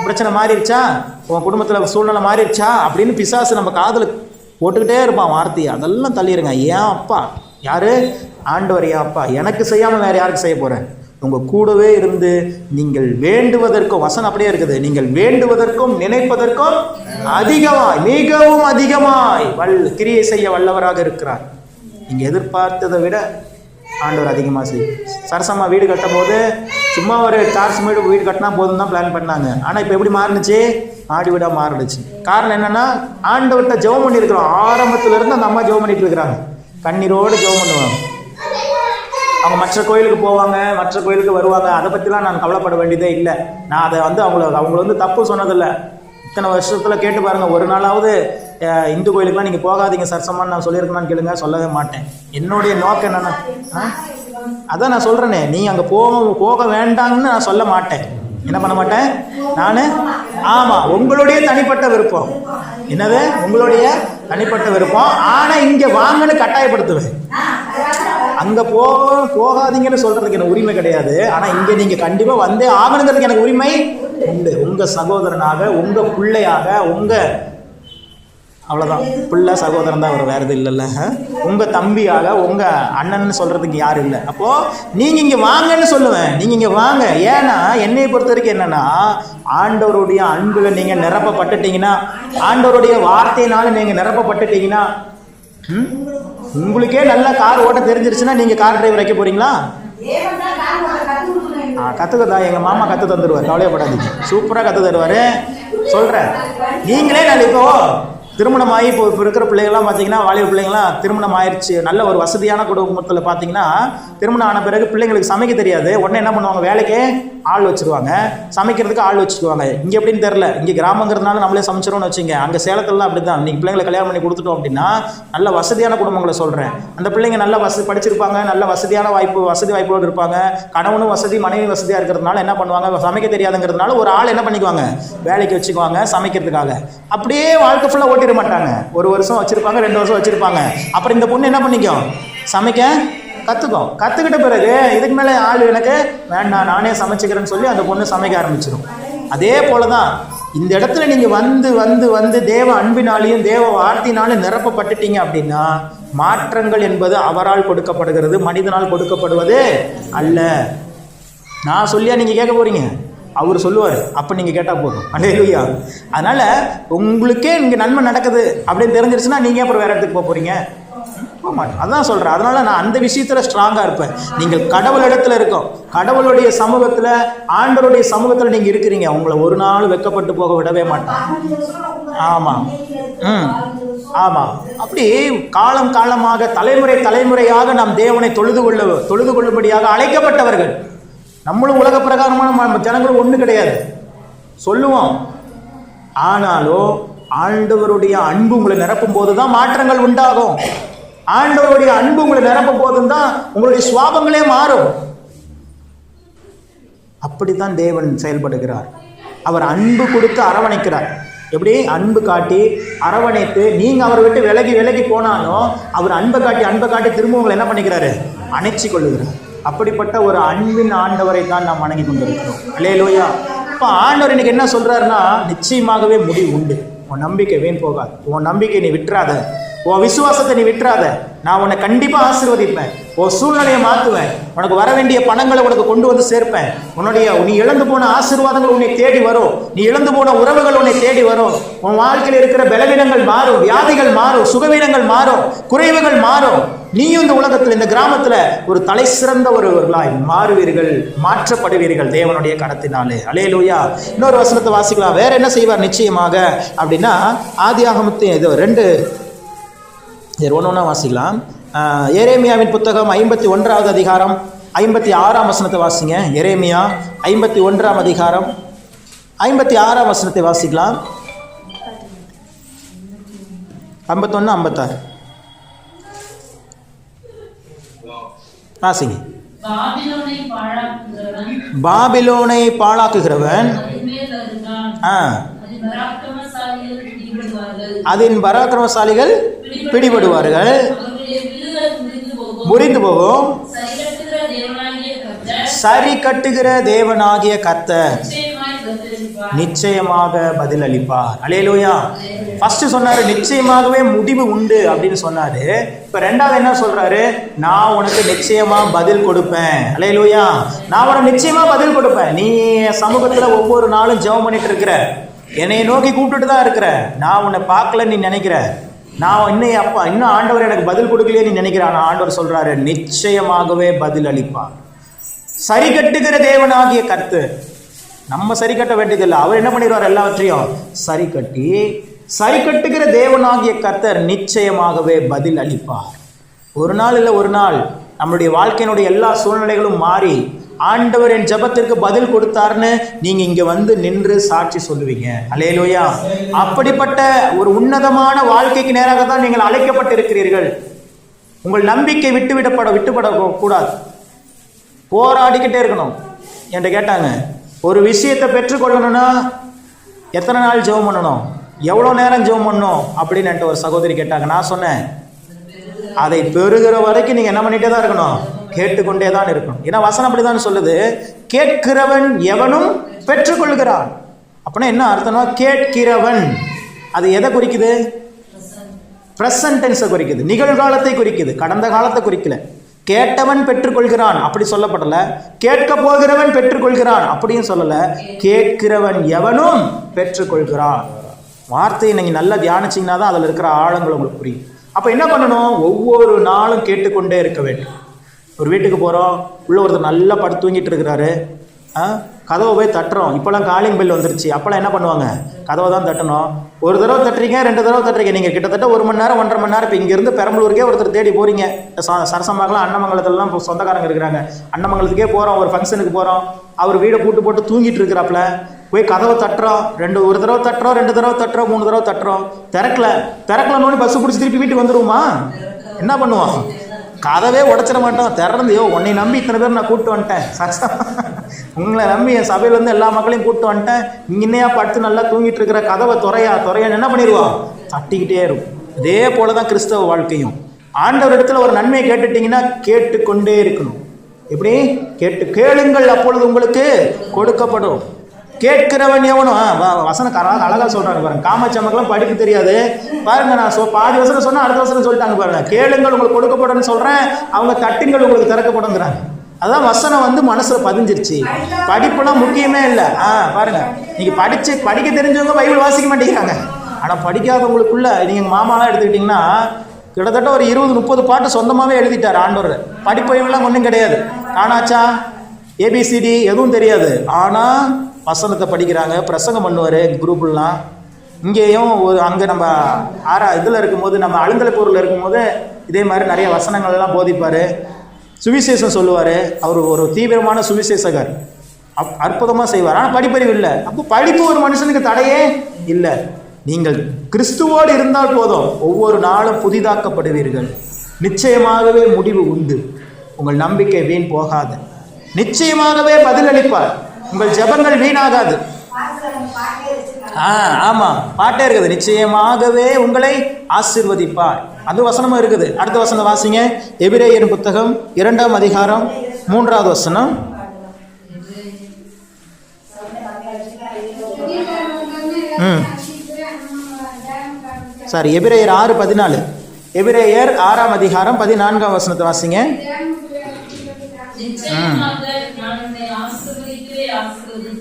பிரச்சனை மாறிடுச்சா, உன் குடும்பத்தில் சூழ்நிலை மாறிடுச்சா அப்படின்னு பிசாசு நம்ம காதில் போட்டுக்கிட்டே இருப்பான் வார்த்தையை. அதெல்லாம் தள்ளிடுங்க. ஏன் அப்பா யார், ஆண்டவர். ஏன் அப்பா எனக்கு செய்யாமல் வேறு யாருக்கு செய்ய போகிறேன்? உங்கள் கூடவே இருந்து நீங்கள் வேண்டுவதற்கும், வசனம் அப்படியே இருக்குது, நீங்கள் வேண்டுவதற்கும் நினைப்பதற்கும் அதிகமாய், மிகவும் அதிகமாய் கிரியை செய்ய வல்லவராக இருக்கிறார். நீங்கள் எதிர்பார்த்ததை விட ஆண்டவர் அதிகமாக செய்யும். சரசமாக வீடு கட்டும் போது சும்மா ஒரு சார்ஜ் வீடு கட்டினா போதும் தான் பிளான் பண்ணாங்க. ஆனால் இப்போ எப்படி மாறினுச்சு, ஆடி வீடாக மாறிடுச்சு. காரணம் என்னென்னா ஆண்டவர்கிட்ட ஜெபம் பண்ணியிருக்கிறோம். ஆரம்பத்திலேருந்து அந்த அம்மா ஜெபம் பண்ணிட்டு இருக்கிறாங்க, கண்ணீரோடு ஜெபம் பண்ணுவாங்க. அவங்க மற்ற கோயிலுக்கு போவாங்க, மற்ற கோயிலுக்கு வருவாங்க. அதை பற்றிலாம் நான் கவலைப்பட வேண்டியதே இல்லை. நான் அதை அவங்கள தப்பு சொன்னதில்லை. இத்தனை வருஷத்தில் கேட்டு பாருங்கள், ஒரு நாளாவது இந்து கோயிலுக்குலாம் நீங்கள் போகாதீங்க சரசமான்னு நான் சொல்லியிருக்கேன்னு கேளுங்க, சொல்லவே மாட்டேன். என்னுடைய நோக்கம் என்னென்னா, அதான் நான் சொல்கிறேனே, நீ அங்கே போக வேண்டாம்னு நான் சொல்ல மாட்டேன். என்ன பண்ண மாட்டேன் நான்? ஆமாம், உங்களுடைய தனிப்பட்ட விருப்பம். என்னது, உங்களுடைய தனிப்பட்ட விருப்பம். ஆனால் இங்கே வாங்கன்னு கட்டாயப்படுத்துவேன். அங்கே போகாதீங்கன்னு சொல்கிறதுக்கு எனக்கு உரிமை கிடையாது. ஆனால் இங்கே நீங்கள் கண்டிப்பாக வந்தே ஆகணுங்கிறதுக்கு எனக்கு உரிமை உண்டு. உங்கள் சகோதரனாக, உங்கள் பிள்ளையாக, அவ்வளோதான், பிள்ளை சகோதரன் தான், வேறு இது இல்லைல்ல. உங்கள் தம்பியாக, உங்கள் அண்ணன்னு சொல்கிறதுக்கு யாரும் இல்லை. அப்போது நீங்கள் இங்கே வாங்கன்னு சொல்லுவேன். நீங்கள் இங்கே வாங்க. ஏன்னா என்னையை பொறுத்த வரைக்கும் என்னென்னா, ஆண்டவருடைய அன்பில் நீங்கள் நிரப்பப்பட்டுட்டீங்கன்னா, ஆண்டவருடைய வார்த்தையினால நீங்கள் நிரப்பப்பட்டுட்டீங்கன்னா, உங்களுக்கே நல்லா கார் ஓட்ட தெரிஞ்சிருச்சுன்னா நீங்கள் கார் டிரைவர் வைக்க போகிறீங்களா? கற்றுக்கதா, எங்கள் மாமா கற்று தந்துடுவார், கவலையப்படாதீங்க, சூப்பராக கற்று தருவார். சொல்கிறேன், நீங்களே நான் இப்போ திருமணமாகி இப்போ இருக்கிற பிள்ளைகள்லாம் பார்த்தீங்கன்னா, வாலிப பிள்ளைங்களாம் திருமணம் ஆயிடுச்சு, நல்ல ஒரு வசதியான குடும்பத்தில் பார்த்தீங்கன்னா, திருமணம் ஆன பிறகு பிள்ளைங்களுக்கு சமைக்க தெரியாது. உடனே என்ன பண்ணுவாங்க, வேலைக்கே ஆள் வச்சுருவாங்க, சமைக்கிறதுக்கு ஆள் வச்சுக்குவாங்க. இங்கே எப்படின்னு தெரில, இங்கே கிராமங்கிறதுனால நம்மளே சமைச்சிரோன்னு வச்சுங்க. அங்கே சேலத்துலலாம் அப்படி தான். நீங்கள் பிள்ளைங்களை கல்யாணம் பண்ணி கொடுத்துட்டோம் அப்படின்னா, நல்ல வசதியான குடும்பங்களை சொல்கிறேன், அந்த பிள்ளைங்க நல்ல படிச்சிருப்பாங்க, நல்ல வசதி வாய்ப்போடு இருப்பாங்க. கணவனும் வசதி, மனைவி வசதியாக இருக்கிறதுனால என்ன பண்ணுவாங்க, சமைக்க தெரியாதுங்கிறதுனால ஒரு ஆள் என்ன பண்ணிக்குவாங்க, வேலைக்கு வச்சுக்குவாங்க சமைக்கிறதுக்காக. அப்படியே வாழ்க்கை ஃபுல்லாக ஓட்டிட மாட்டாங்க. 1 வருஷம் வச்சுருப்பாங்க, 2 வருஷம் வச்சுருப்பாங்க. அப்புறம் இந்த பொண்ணு என்ன பண்ணிக்கும், சமைக்க கற்றுக்கும். கற்றுக்கிட்ட பிறகு இதுக்கு மேலே ஆள் எனக்கு வேண்டாம், நானே சமைச்சிக்கிறேன்னு சொல்லி அந்த பொண்ணு சமைக்க ஆரம்பிச்சிடும். அதே போல தான் இந்த இடத்துல நீங்கள் வந்து தேவ அன்பினாலையும் தேவ வார்த்தையினாலும் நிரப்பப்பட்டுட்டீங்க அப்படின்னா, மாற்றங்கள் என்பது அவரால் கொடுக்கப்படுகிறது, மனிதனால் கொடுக்கப்படுவது அல்ல. நான் சொல்லியா நீங்கள் கேட்க போகிறீங்க, அவர் சொல்லுவார், அப்போ நீங்கள் கேட்டால் போதும். அல்லேலூயா. அதனால் உங்களுக்கே இங்கே நன்மை நடக்குது அப்படின்னு தெரிஞ்சிருச்சுன்னா நீங்கள் அப்புறம் வேறு இடத்துக்கு போக போகிறீங்க? போக மாட்டேன். அதான் சொல்கிறேன். அதனால் நான் அந்த விஷயத்தில் ஸ்ட்ராங்காக இருப்பேன். நீங்கள் கடவுள் இடத்துல இருக்கோம், கடவுளுடைய சமூகத்தில், ஆண்டவருடைய சமூகத்தில் நீங்கள் இருக்கிறீங்க, உங்களை ஒரு நாள் வெட்கப்பட்டு போக விடவே மாட்டேன். ஆமாம், ஆமாம். அப்படி காலம் காலமாக, தலைமுறையாக நாம் தேவனை தொழுது கொள்ளும்படியாக அழைக்கப்பட்டவர்கள். நம்மளும் உலக பிரகாரமான ஜனங்களும் ஒன்றும் கிடையாது சொல்லுவோம். ஆனாலும் ஆண்டவருடைய அன்பு உங்களை நிரப்பும் போது தான் மாற்றங்கள் உண்டாகும். ஆண்டவருடைய அன்பு உங்களை நிரப்பும் போதும் தான் உங்களுடைய சுவாபங்களே மாறும். அப்படித்தான் தேவன் செயல்படுகிறார். அவர் அன்பு கொடுத்து அரவணைக்கிறார். எப்படி அன்பு காட்டி அரவணைத்து, நீங்கள் அவரை விட்டு விலகி போனாலும் அவர் அன்பை காட்டி திரும்ப உங்களை என்ன பண்ணிக்கிறாரு, அணைச்சி கொள்ளுகிறார். அப்படிப்பட்ட ஒரு அன்பின் ஆண்டவரை தான் நாம் வணங்கி கொண்டிருக்கிறோம். அல்லேலூயா. இப்போ ஆண்டவர் இன்னைக்கு என்ன சொல்றாருன்னா, நிச்சயமாகவே முடிவு உண்டு. உன் நம்பிக்கை வீண் போகாது, உன் நம்பிக்கை நீ விட்டுறாத, உன் விசுவாசத்தை நீ விட்டுறாத. நான் உன்னை கண்டிப்பாக ஆசீர்வதிப்பேன், உன் சூழ்நிலையை மாற்றுவேன், உனக்கு வர வேண்டிய பணங்களை உனக்கு கொண்டு வந்து சேர்ப்பேன். நீ இழந்து போன ஆசீர்வாதங்கள் உன்னை தேடி வரும், நீ இழந்து போன உறவுகள் உன்னை தேடி வரும். உன் வாழ்க்கையில் இருக்கிற பலவீனங்கள் மாறும், வியாதிகள் மாறும், சுகவீனங்கள் மாறும், குறைவுகள் மாறும். நீயும் இந்த உலகத்தில், இந்த கிராமத்தில் ஒரு தலை சிறந்த ஒருவர்களாய் மாறுவீர்கள், மாற்றப்படுவீர்கள் தேவனுடைய கரத்தினாலே. அல்லேலூயா. இன்னொரு வசனத்தை வாசிக்கலாம். வேற என்ன செய்வார் நிச்சயமாக அப்படின்னா, ஆதியாகமத்தின் இது 2 ஒன்றா வாசிக்கலாம். எரேமியாவின் புத்தகம் 51வது அதிகாரம் 56ஆம் வசனத்தை வாசிங்க. எரேமியா 51ஆம் அதிகாரம் 56ஆம் வசனத்தை வாசிக்கலாம். 51, 56 வாசிங்க. பாபிலோனை பாழாக்குகிறவன் அதன் பராக்கிரமசாலிகள் பிடிபடுவார்கள், முறிந்து போகும். சரி கட்டுகிற தேவனாகிய கர்த்தர் நிச்சயமாக பதில் அளிப்பார். அல்லேலூயா. ஃபர்ஸ்ட் சொன்னாரு நிச்சயமாகவே முடிவு உண்டு அப்படின்னு சொன்னாரு. இப்ப ரெண்டாவது என்ன சொல்றாரு? நான் உனக்கு நிச்சயமா பதில் கொடுப்பேன். அல்லேலூயா. நான் உனக்கு நிச்சயமா பதில் கொடுப்பேன். நீ சமூகத்துல ஒவ்வொரு நாளும் ஜெபம் பண்ணிட்டு இருக்கிற, என்னை நோக்கி கூப்பிட்டுட்டு தான் இருக்கிற, நான் உன்னை பார்க்கல நீ நினைக்கிற, நான் இன்னும் ஆண்டவர் எனக்கு பதில் கொடுக்கலையே நீ நினைக்கிற. ஆனால் ஆண்டவர் சொல்றாரு நிச்சயமாகவே பதில் அளிப்பார். சரி கட்டுகிற தேவனாகிய கர்த்தர். நம்ம சரி கட்ட வேண்டியதில்லை, அவர் என்ன பண்ணிடுவார்? எல்லாவற்றையும் சரி கட்டி, சரி கட்டுகிற தேவனாகிய கர்த்தர் நிச்சயமாகவே பதில் அளிப்பார். ஒரு நாள் இல்லை ஒரு நாள் நம்மளுடைய வாழ்க்கையினுடைய எல்லா சூழ்நிலைகளும் மாறி ஆண்டவர் என் ஜெபத்திற்கு பதில் கொடுத்தார்னு நீங்க இங்க வந்து நின்று சாட்சி சொல்லுவீங்க. அல்லேலூயா. அப்படிப்பட்ட ஒரு உன்னதமான வாழ்க்கைக்கு நேராக தான் நீங்கள் அழைக்கப்பட்டிருக்கிறீர்கள். உங்கள் நம்பிக்கை விட்டுவிட கூடாது. போராடிக்கிட்டே இருக்கணும். என்கிட்ட கேட்டாங்க, ஒரு விஷயத்தை பெற்றுக்கொள்ளணும்னா எத்தனை நாள் ஜெபம் பண்ணணும், எவ்வளோ நேரம் ஜெபம் பண்ணணும் அப்படின்னு என்கிட்ட ஒரு சகோதரி கேட்டாங்க. நான் சொன்னேன், அதை பெறுகிற வரைக்கும் நீங்க என்ன பண்ணிட்டே தான் இருக்கணும், கேட்டுக்கொண்டே தான் இருக்கணும். ஏன்னா வசனம் அப்படிதான் சொல்லுது, கேட்கிறவன் எவனும் பெற்றுக்கொள்கிறான். அப்படின்னா என்ன அர்த்தம்னா, கேட்கிறவன் அது எதை குறிக்குது? பிரசன்ட் டென்ஸை குறிக்குது, நிகழ்காலத்தை குறிக்குது, கடந்த காலத்தை குறிக்கல. கேட்டவன் பெற்றுக்கொள்கிறான் அப்படி சொல்லப்படல, கேட்க போகிறவன் பெற்றுக்கொள்கிறான் அப்படியும் சொல்லல, கேட்கிறவன் எவனும் பெற்றுக்கொள்கிறான். வார்த்தையை நீங்க நல்லா தியானிச்சிங்கன்னா தான் அதில் இருக்கிற ஆழங்கள் உங்களுக்கு புரியும். அப்போ என்ன பண்ணணும்? ஒவ்வொரு நாளும் கேட்டுக்கொண்டே இருக்க வேண்டும். ஒரு வீட்டுக்கு போகிறோம், உள்ள ஒருத்தர் நல்லா படுத்து தூங்கிட்டு இருக்கிறாரு, கதவை போய் தட்டுறோம். இப்போலாம் காலிங் பெல் வந்துருச்சு. அப்போல்லாம் என்ன பண்ணுவாங்க? கதவை தான் தட்டணும். ஒரு தடவை தட்டுறீங்க, 2 தடவை தட்டுறீங்க, நீங்கள் கிட்டத்தட்ட 1 மணி நேரம் 1.5 மணி நேரம். இப்போ இங்கேருந்து பெரம்பலூருக்கே ஒருத்தர் தேடி போகிறீங்க. சரசமாகலாம் அன்னமங்கலத்துலலாம் இப்போ சொந்தக்காரங்க இருக்கிறாங்க. அன்னமங்கலத்துக்கே போகிறோம், ஒரு ஃபங்க்ஷனுக்கு போகிறோம், அவர் வீடை கூட்டு போட்டு தூங்கிட்டு இருக்கிறாப்புல. போய் கதவை தட்டுறோம், ஒரு தடவை தட்டுறோம், 2 தடவை தட்டுறோம், 3 தடவை தட்டுறோம், திறக்கலன்னு பஸ்ஸு பிடிச்சி திருப்பி வீட்டுக்கு வந்துருவோமா? என்ன பண்ணுவோம்? கதவே உடைச்சிட மாட்டோம். திறந்து, உன்னை நம்பி இத்தனை பேர் நான் கூப்பிட்டு வந்துட்டேன், உங்களை நம்பி என் சபையிலேருந்து எல்லா மக்களையும் கூப்பிட்டு வந்துட்டேன், இன்னையா படுத்து நல்லா தூங்கிட்டு இருக்கிற, கதவை துறையான்னு என்ன பண்ணிடுவோம்? தட்டிக்கிட்டே இருக்கும். இதே போல தான் கிறிஸ்தவ வாழ்க்கையும். ஆண்டவர் இடத்துல ஒரு நன்மையை கேட்டுட்டீங்கன்னா கேட்டுக்கொண்டே இருக்கணும். எப்படி? கேளுங்கள் அப்பொழுது உங்களுக்கு கொடுக்கப்படும். கேட்கிறவன் எவனும். வசனம் அழகா சொல்றாங்க பாருங்க. காமச்சமக்கெல்லாம் படிப்பு தெரியாது பாருங்க. நான் பாதி வசனம் சொன்னா அடுத்த வசனம் சொல்லிட்டாங்க பாருங்க. கேளுங்கள் உங்களுக்கு கொடுக்கப்படும் சொல்றேன், அவங்க தட்டுங்கள் உங்களுக்கு திறக்கப்படுங்கிறாங்க. அதான் வசனம் மனசுல பதிஞ்சிருச்சு. படிப்புலாம் முக்கியமே இல்லை. பாருங்க, நீங்க படிக்க தெரிஞ்சவங்க பைபிள் வாசிக்க மாட்டேங்கிறாங்க. ஆனா படிக்காதவங்களுக்குள்ள நீங்க மாமாலாம் எடுத்துக்கிட்டீங்கன்னா கிட்டத்தட்ட ஒரு 20-30 பாட்டு சொந்தமாவே எழுதிட்டார் ஆண்டவர். படிப்பெல்லாம் ஒன்றும் கிடையாது. ஆனாச்சா ஏபிசிடி எதுவும் தெரியாது. ஆனா வசனத்தை படிக்கிறாங்க, பிரசங்கம் பண்ணுவார் குரூப்லாம். இங்கேயும் அங்கே நம்ம இதில் இருக்கும்போது, நம்ம அழுந்தலைப்பூரில் இருக்கும்போது இதே மாதிரி நிறைய வசனங்கள்லாம் போதிப்பார், சுவிசேஷம் சொல்லுவார். அவர் ஒரு தீவிரமான சுவிசேஷகர், அற்புதமாக செய்வார். ஆனால் படிப்பறிவு இல்லை. அப்போ படிப்பு ஒரு மனுஷனுக்கு தடையே இல்லை. நீங்கள் கிறிஸ்துவோடு இருந்தால் போதும், ஒவ்வொரு நாளும் புதிதாக்கப்படுவீர்கள். நிச்சயமாகவே முடிவு உண்டு. உங்கள் நம்பிக்கை வீண் போகாது. நிச்சயமாகவே பதிலளிப்பார். உங்கள் ஜெபங்கள் வீணாகாது. ஆமா, பாட்டே இருக்குது, நிச்சயமாகவே உங்களை ஆசீர்வதிப்பார். அது வசனமும் இருக்குது. அடுத்த வசனம் வாசிங்க. எபிரேயர் புத்தகம் 2ஆம் அதிகாரம் 3வது வசனம். சாரி, எபிரேயர் 6:14. எபிரேயர் 6ஆம் அதிகாரம் 14ஆம் வசனத்தை வாசிங்க.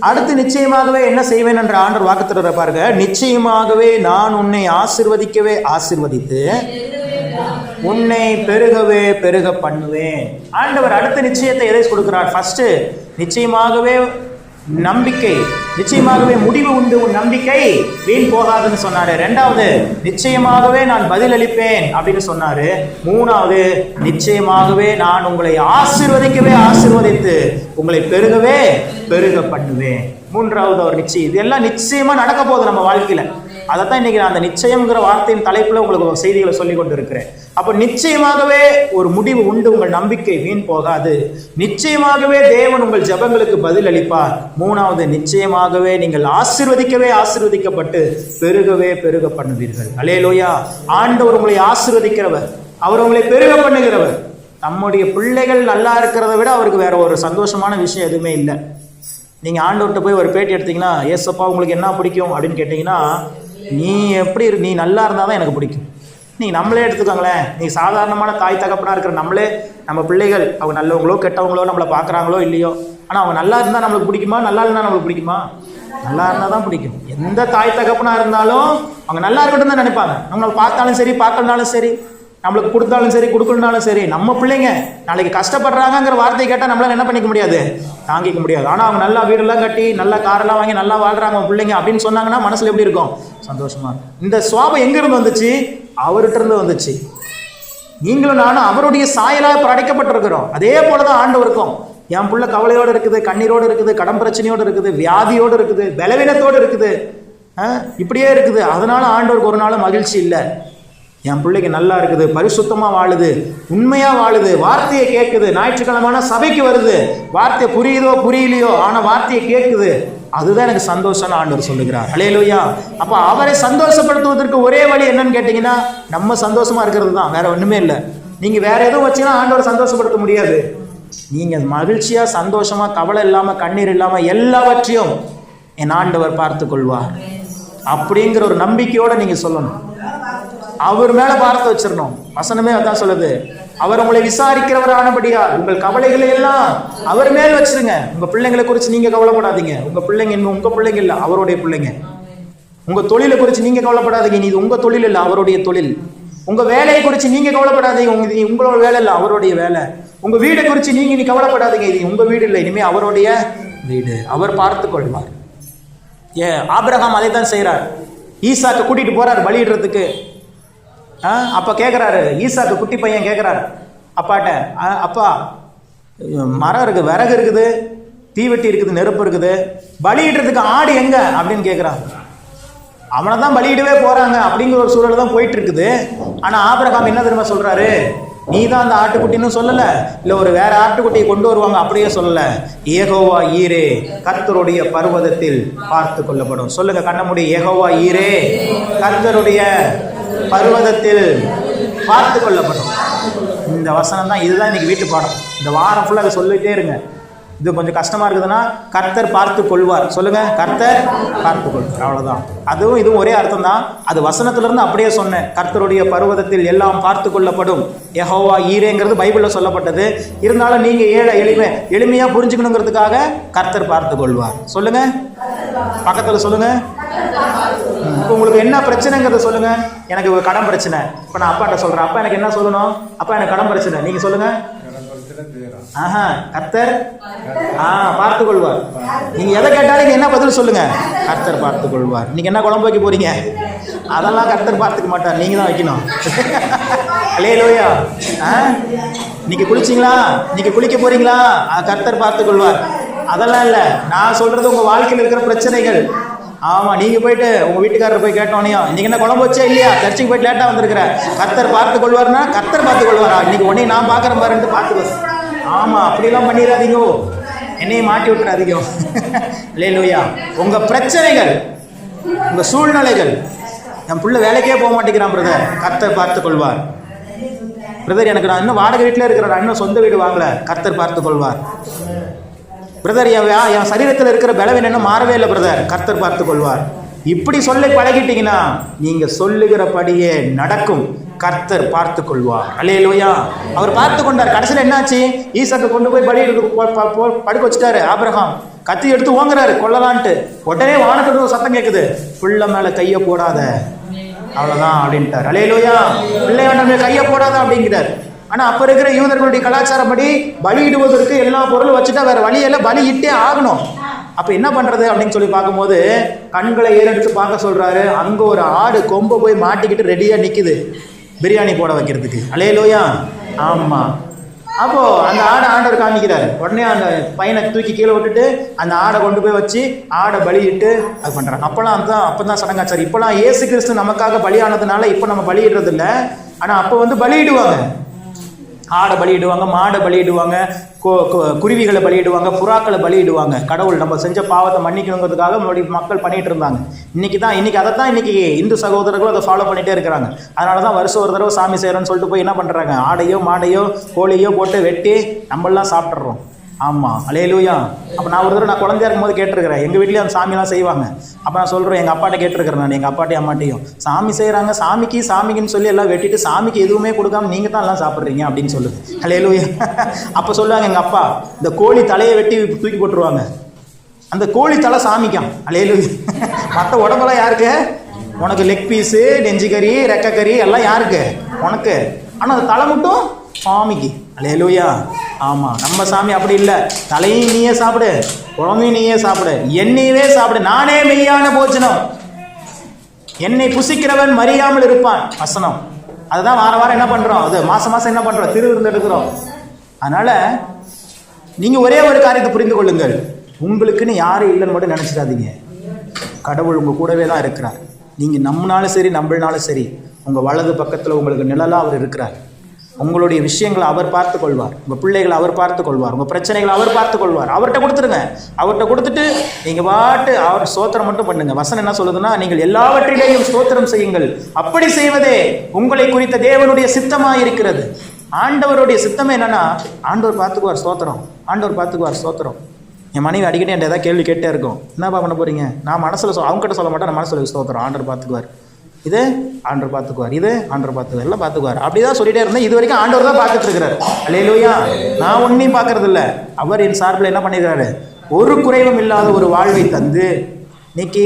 அடுத்து நிச்சயமாகவே என்ன செய்வேன் என்ற ஆண்டவர் வாக்குத்தத்தத்தை பாருங்க. நிச்சயமாகவே நான் உன்னை ஆசீர்வதிக்கவே ஆசீர்வதித்து உன்னை பெருகவே பெருக பண்ணுவேன். ஆண்டவர் அடுத்த நிச்சயத்தை எதை கொடுக்கிறார்? ஃபர்ஸ்ட் நிச்சயமாகவே நம்பிக்கை, நிச்சயமாகவே முடிவு உண்டு, உன் நம்பிக்கை வீண் போகாதுன்னு சொன்னாரு. 2வது நிச்சயமாகவே நான் பதில் அளிப்பேன் அப்படின்னு சொன்னாரு. 3வது நிச்சயமாகவே நான் உங்களை ஆசீர்வதிக்கவே ஆசீர்வதித்து உங்களை பெருகவே பெருக பண்ணுவேன். 3வது ஒரு நிச்சயம். இதெல்லாம் நிச்சயமா நடக்க போகுது நம்ம வாழ்க்கையில. அதைத்தான் இன்னைக்கு நான் அந்த நிச்சயம்ங்கிற வார்த்தையின் தலைப்புல உங்களுக்கு செய்திகளை சொல்லி கொண்டு இருக்கிறேன். அப்ப நிச்சயமாகவே ஒரு முடிவு உண்டு, உங்கள் நம்பிக்கை வீண் போகாது. நிச்சயமாகவே தேவன் உங்கள் ஜெபங்களுக்கு பதில் அளிப்பார். மூணாவது, நிச்சயமாகவே நீங்கள் ஆசீர்வதிக்கப்பட்டு பெருகவே பெருக பண்ணுவீர்கள். அல்லேலூயா. ஆண்டவர் உங்களை ஆசீர்வதிக்கிறவர், அவர் உங்களை பெருக பண்ணுகிறவர். நம்முடைய பிள்ளைகள் நல்லா இருக்கிறத விட அவருக்கு வேற ஒரு சந்தோஷமான விஷயம் எதுவுமே இல்லை. நீங்க ஆண்டவர்கிட்ட போய் ஒரு பேட்டி எடுத்தீங்கன்னா, ஏசப்பா உங்களுக்கு என்ன பிடிக்கும் அப்படின்னு கேட்டீங்கன்னா, நீ நல்லா இருந்தாதான் எனக்கு பிடிக்கும். நீ நம்மளே எடுத்துக்கோங்களேன், நீ சாதாரணமான தாய் தகப்பனா இருக்கிற நம்ம பிள்ளைகள் அவங்க நல்லவங்களோ கெட்டவங்களோ நம்மளை பார்க்குறாங்களோ இல்லையோ, ஆனால் அவங்க நல்லா இருந்தால் நம்மளுக்கு பிடிக்குமா, நல்லா இருந்தால் நம்மளுக்கு பிடிக்குமா? நல்லா இருந்தால் தான் பிடிக்கும். எந்த தாய் தகப்பனா இருந்தாலும் அவங்க நல்லா இருக்கட்டும் தான் நினைப்பாங்க. நம்மளை பார்த்தாலும் சரி பார்க்கலனாலும் சரி, நம்மளுக்கு கொடுத்தாலும் சரி கொடுக்கலனாலும் சரி, நம்ம பிள்ளைங்க நாளைக்கு கஷ்டப்படுறாங்கிற வார்த்தையை கேட்டால் நம்மளால என்ன பண்ணிக்க முடியாது, தாங்கிக்க முடியாது. ஆனால் அவங்க நல்லா வீடெல்லாம் கட்டி நல்லா காரெல்லாம் வாங்கி நல்லா வாழ்றாங்க அவங்க பிள்ளைங்க அப்படின்னு சொன்னாங்கன்னா மனசுல எப்படி இருக்கும், சந்தோஷமா இருக்கும். இந்த சுவாபம் எங்கிருந்து வந்துச்சு, அவர்கிட்ட இருந்து வந்துச்சு. நீங்களும் நானும் அவருடைய சாயலாக படைக்கப்பட்டிருக்கிறோம். அதே போலதான் ஆண்டவருக்கும். என் புள்ள கவலையோடு இருக்குது, கண்ணீரோடு இருக்குது, கடன் பிரச்சனையோடு இருக்குது, வியாதியோடு இருக்குது, பலவீனத்தோடு இருக்குது, இப்படியே இருக்குது. அதனால ஆண்டவருக்கு ஒரு நாளும் மகிழ்ச்சி இல்லை. என் பிள்ளைக்கு நல்லா இருக்குது, பரிசுத்தமா வாழுது, உண்மையா வாழுது, வார்த்தையை கேட்குது, ஞாயிற்றுக்கிழமான சபைக்கு வருது, வார்த்தை புரியுதோ புரியலையோ ஆனா வார்த்தையை கேட்குது, அதுதான் எனக்கு சந்தோஷம்னு ஆண்டவர் சொல்லுகிறார். அல்லேலூயா. அப்ப அவரை சந்தோஷப்படுத்துவதற்கு ஒரே வழி என்னன்னு கேட்டீங்கன்னா, நம்ம சந்தோஷமா இருக்கிறது தான், வேற ஒண்ணுமே இல்லை. நீங்க வேற எதுவும் வச்சீங்கன்னா ஆண்டவரை சந்தோஷப்படுத்த முடியாது. நீங்க மகிழ்ச்சியா சந்தோஷமா கவலை இல்லாம கண்ணீர் இல்லாம எல்லாவற்றையும் என் ஆண்டவர் பார்த்து கொள்வார் அப்படிங்கிற ஒரு நம்பிக்கையோட நீங்க சொல்லணும். அவர் மேல பார்த்து வச்சிடணும். வசனமே அதான் சொல்லுது, அவர் உங்களை விசாரிக்கிறவரானபடியா உங்கள் கவலைகளை எல்லாம் அவர் மேல் வச்சிருங்க. உங்க பிள்ளைங்களை குறித்து நீங்க கவலைப்படாதீங்க. உங்க பிள்ளைங்க உங்க பிள்ளைங்க இல்ல, அவருடைய பிள்ளைங்க. உங்க தொழிலை குறித்து நீங்க கவலைப்படாதீங்க, இது உங்க தொழில் இல்ல, அவருடைய தொழில். உங்க வேலையை குறித்து நீங்க கவலைப்படாதீங்க, உங்களோட வேலை இல்ல, அவருடைய வேலை. உங்க வீடை குறித்து நீங்க இனி கவலைப்படாதீங்க, இது உங்க வீடு இல்லை, இனிமே அவருடைய வீடு. அவர் பார்த்து கொள்வார். ஆபிரகாம் அதை தான் செய்யறார். ஈசாக்கு கூட்டிட்டு போறார் பலியிடுறதுக்கு. அப்ப கேட்கிறாரு, ஈசாக்கு குட்டி பையன் கேட்கிறாரு அப்பாட்ட, அப்பா மரம் இருக்கு, விறகு இருக்குது, தீவெட்டி இருக்குது, நெருப்பு இருக்குது, பலியிடுறதுக்கு ஆடு எங்க அப்படின்னு கேட்கிறான். அவனை தான் பலியிடவே போறாங்க அப்படிங்கிற ஒரு சூழல் தான் போயிட்டு இருக்குது. ஆனா ஆபிரகாம் என்ன தெரியுமா சொல்றாரு, நீ தான் அந்த ஆட்டுக்குட்டின்னு சொல்லல, இல்ல ஒரு வேற ஆட்டுக்குட்டியை கொண்டு வருவாங்க அப்படியே சொல்லல, யெகோவா ஈரே கர்த்தருடைய பர்வதத்தில் பார்த்து கொள்ளப்படும். சொல்லுங்க கண்ணமுடி, யெகோவா ஈரே கர்த்தருடைய பர்வதத்தில் பார்த்து கொள்ளப்படும். இந்த வசனம் தான், இதுதான் இன்னைக்கு வீட்டு பாடம். இந்த வாரம் ஃபுல்லாக அதை சொல்லிட்டே இருங்க. இது கொஞ்சம் கஷ்டமா இருக்குதுன்னா, கர்த்தர் பார்த்து கொள்வார். சொல்லுங்க, கர்த்தர் பார்த்து கொள்வார், அவ்வளவுதான். அதுவும் இதுவும் ஒரே அர்த்தம் தான். அது வசனத்திலிருந்து அப்படியே சொன்னேன். கர்த்தருடைய பர்வதத்தில் எல்லாம் பார்த்து கொள்ளப்படும். யெகோவா ஈரேங்கிறது பைபிள்ல சொல்லப்பட்டது. இருந்தாலும் நீங்க எளிமையா புரிஞ்சுக்கணுங்கிறதுக்காக கர்த்தர் பார்த்து கொள்வார். சொல்லுங்க, பக்கத்துல சொல்லுங்க. இப்போ உங்களுக்கு என்ன பிரச்சனைங்கிறத சொல்லுங்க. எனக்கு ஒரு கடன் பிரச்சனை. இப்போ நான் அப்பாட்ட சொல்றேன், அப்பா எனக்கு என்ன சொல்லணும், அப்பா எனக்கு கடன் பிரச்சனை, நீங்க சொல்லுங்க. கர்த்தர் பார்த்து கொள்வார். நீங்க எதை கேட்டாலும் என்ன பதில் சொல்லுங்க, கர்த்தர் பார்த்து கொள்வார். நீங்க என்ன குழம்பு வைக்க போறீங்க, அதெல்லாம் கர்த்தர் பார்த்துக்க மாட்டார், நீங்க தான் வைக்கணும். அல்லேலூயா. நீங்க குளிச்சிங்களா, நீங்க குளிக்க போறீங்களா, கர்த்தர் பார்த்து கொள்வார். அதெல்லாம் இல்ல, நான் சொல்றது உங்க வாழ்க்கையில் இருக்கிற பிரச்சனைகள். ஆமா, நீங்க போயிட்டு உங்க வீட்டுக்காரர் போய் கேட்டோன்னே, இன்னைக்கு என்ன குழம்பு வச்சா இல்லையா, சர்ச்சுக்கு போயிட்டு லேட்டா வந்திருக்கிற, கர்த்தர் பார்த்து கொள்வார்னா கர்த்தர் பார்த்து கொள்வாரா, இன்னைக்கு உடனே நான் பாக்குறேன் பாருன்னு பார்த்து. ஆமா, அப்படிலாம் பண்ணிடாதீங்க, என்னையும் மாட்டி விட்டுறாதீங்க. அல்லேலூயா. உங்க பிரச்சனைகள், உங்க சூழ்நிலைகள், என் புள்ள வேலைக்கே போக மாட்டேங்கிறான் பிரதர், கர்த்தர் பார்த்து கொள்வார். பிரதர் எனக்கு நான் இன்னும் வாடகை வீட்டில் இருக்கிறேன், இன்னும் சொந்த வீடு வாங்கல, கர்த்தர் பார்த்து கொள்வார். பிரதர் என் சரீரத்தில் இருக்கிற பலவீனம் இன்னும் மாறவே இல்லை பிரதர், கர்த்தர் பார்த்து கொள்வார். இப்படி சொல்லி பழகிட்டீங்கன்னா நீங்க சொல்லுகிறபடியே நடக்கும், கர்த்தர் பார்த்து கொள்வார். அல்லேலூயா. அவர் பார்த்து கொண்டார். கடைசியில் என்னாச்சு, ஈசாக்கு கொண்டு போய் படுக்க வச்சுட்டாரு. ஆபிரகாம் கத்தி எடுத்து ஓங்குறாரு கொல்லலான்ட்டு. உடனே வானத்துல ஒரு சத்தம் கேட்குது, பிள்ளை மேல கைய போடாத, அவ்வளவுதான் அப்படின்ட்டார். அல்லேலூயா. பிள்ளை மேல கைய போடாத அப்படிங்கிறார். ஆனா அப்ப இருக்கிற யூதர்களுடைய கலாச்சாரப்படி பலியிடுவதற்கு எல்லா பொருளும் வச்சுட்டா வேற வழியில பலியிட்டே ஆகணும். அப்ப என்ன பண்றது அப்படின்னு சொல்லி பார்க்கும்போது கண்களை ஏறெடுத்து பார்க்க சொல்றாரு. அங்க ஒரு ஆடு கொம்பை போய் மாட்டிக்கிட்டு ரெடியா நிக்குது பிரியாணி போட வைக்கிறதுக்கு. அல்லேலூயா. ஆமா, அப்போ அந்த ஆடை ஆண்டவர் காமிக்கிறாரு. உடனே அந்த பையனை தூக்கி கீழே விட்டுட்டு அந்த ஆடை கொண்டு போய் வச்சு ஆடை பலியிட்டு அது பண்றாங்க. அப்பதான் சடங்காச்சார். இப்பெல்லாம் இயேசு கிறிஸ்து நமக்காக பலியானதுனால இப்ப நம்ம பலியிடுறது இல்லை. ஆனா அப்ப பலியிடுவாங்க. ஆடை பலியிடுவாங்க, மாடை பலியிடுவாங்க, குருவிகளை பலியிடுவாங்க, புறாக்களை பலியிடுவாங்க. கடவுள் நம்ம செஞ்ச பாவத்தை மன்னிக்கணுங்கிறதுக்காக முன்னாடி மக்கள் பண்ணிட்டு இருந்தாங்க. இன்னைக்கு அதைத்தான் இன்னைக்கு இந்து சகோதரர்களும் அதை ஃபாலோ பண்ணிட்டே இருக்கிறாங்க. அதனாலதான் வருஷம் ஒரு தடவை சாமி செய்யறோம்னு சொல்லிட்டு போய் என்ன பண்றாங்க, ஆடையோ மாடையோ கோழியோ போட்டு வெட்டி நம்மளாம் சாப்பிட்றோம். ஆமா, அல்லேலூயா. அப்போ நான் ஒரு தடவை நான் குழந்தையா இருக்கும் போது கேட்டிருக்கிறேன். எங்கள் வீட்லேயும் அந்த சாமிலாம் செய்வாங்க. அப்போ நான் சொல்கிறேன், எங்கள் அப்பாட்ட கேட்டிருக்கிறேன். நான் எங்கள் அப்பாட்டையும் அம்மாட்டையும் சாமி செய்கிறாங்க, சாமிக்குன்னு சொல்லி எல்லாம் வெட்டிட்டு சாமிக்கு எதுவுமே கொடுக்காம நீங்கள் தான் எல்லாம் சாப்பிட்றீங்க அப்படின்னு சொல்லுது. அல்லேலூயா. அப்போ சொல்லுவாங்க எங்கள் அப்பா, இந்த கோழி தலையை வெட்டி தூக்கி போட்டுருவாங்க. அந்த கோழி தலை சாமிக்காம். அல்லேலூயா. மற்ற உடம்பெல்லாம் யாருக்கு? உனக்கு லெக் பீஸு, நெஞ்சு கறி, ரெக்க கறி எல்லாம் யாருக்கு? உனக்கு. ஆனால் அந்த தலை மட்டும் சாமிக்கு. அல்லேலூயா. ஆமா, நம்ம சாமி அப்படி இல்லை. தலையும் நீயே சாப்பிடு, உடம்பையும் நீயே சாப்பிடு, என்னையவே சாப்பிடு, நானே மெய்யான போஜனம், என்னை புசிக்கிறவன் மறியாமல் இருப்பான் வசனம். அதுதான் வாரம் என்ன பண்றோம், அது மாசம் என்ன பண்றோம், திருவிருந்து எடுக்கிறோம். அதனால நீங்க ஒரே ஒரு காரியத்தை புரிந்து கொள்ளுங்கள், உங்களுக்குன்னு யாரும் இல்லைன்னு மட்டும் நினைச்சிடாதீங்க. கடவுள் உங்க கூடவே தான் இருக்கிறார். நீங்க நம்பினாலும் சரி நம்பினாலும் சரி, உங்க வலது பக்கத்துல உங்களுக்கு நிழலா அவர் இருக்கிறார். உங்களுடைய விஷயங்களை அவர் பார்த்து கொள்வார். உங்கள் பிள்ளைகளை அவர் பார்த்து கொள்வார். உங்கள் பிரச்சனைகளை அவர் பார்த்து கொள்வார். அவர்கிட்ட கொடுத்துருங்க. அவர்கிட்ட கொடுத்துட்டு நீங்கள் பாட்டு அவர் ஸ்தோத்திரம் மட்டும் பண்ணுங்க. வசனம் என்ன சொல்லுதுன்னா, நீங்கள் எல்லாவற்றிலேயும் ஸ்தோத்திரம் செய்யுங்கள், அப்படி செய்வதே உங்களை குறித்த தேவனுடைய சித்தமாக இருக்கிறது. ஆண்டவருடைய சித்தமே என்னன்னா, ஆண்டவர் பார்த்துக்குவார் ஸ்தோத்திரம், ஆண்டவர் பார்த்துக்குவார் ஸ்தோத்திரம். என் மனைவி அடிக்கடி என்கிட்ட ஏதாவது கேள்வி கேட்டே இருக்கும். என்னப்பா பண்ண போறீங்க? நான் மனசில் அவங்ககிட்ட சொல்ல மாட்டேன், நான் மனசில் ஸ்தோத்திரம், ஆண்டவர் பார்த்துக்குவார், இது ஆண்டவர் பார்த்துக்குவார், இது ஆண்டவர் பார்த்துக்குவார், எல்லாம் பார்த்துக்குவார். அப்படிதான் சொல்லிட்டே இருந்தேன். இது வரைக்கும் ஆண்டவர் தான் பார்த்துட்டு இருக்கிறார். அல்லேலூயா. நான் ஒன்றையும் பார்க்கறது இல்லை. அவர் என் சார்பில் என்ன பண்ணிருக்காரு, ஒரு குறைவும் இல்லாத ஒரு வாழ்வை தந்து இன்னைக்கு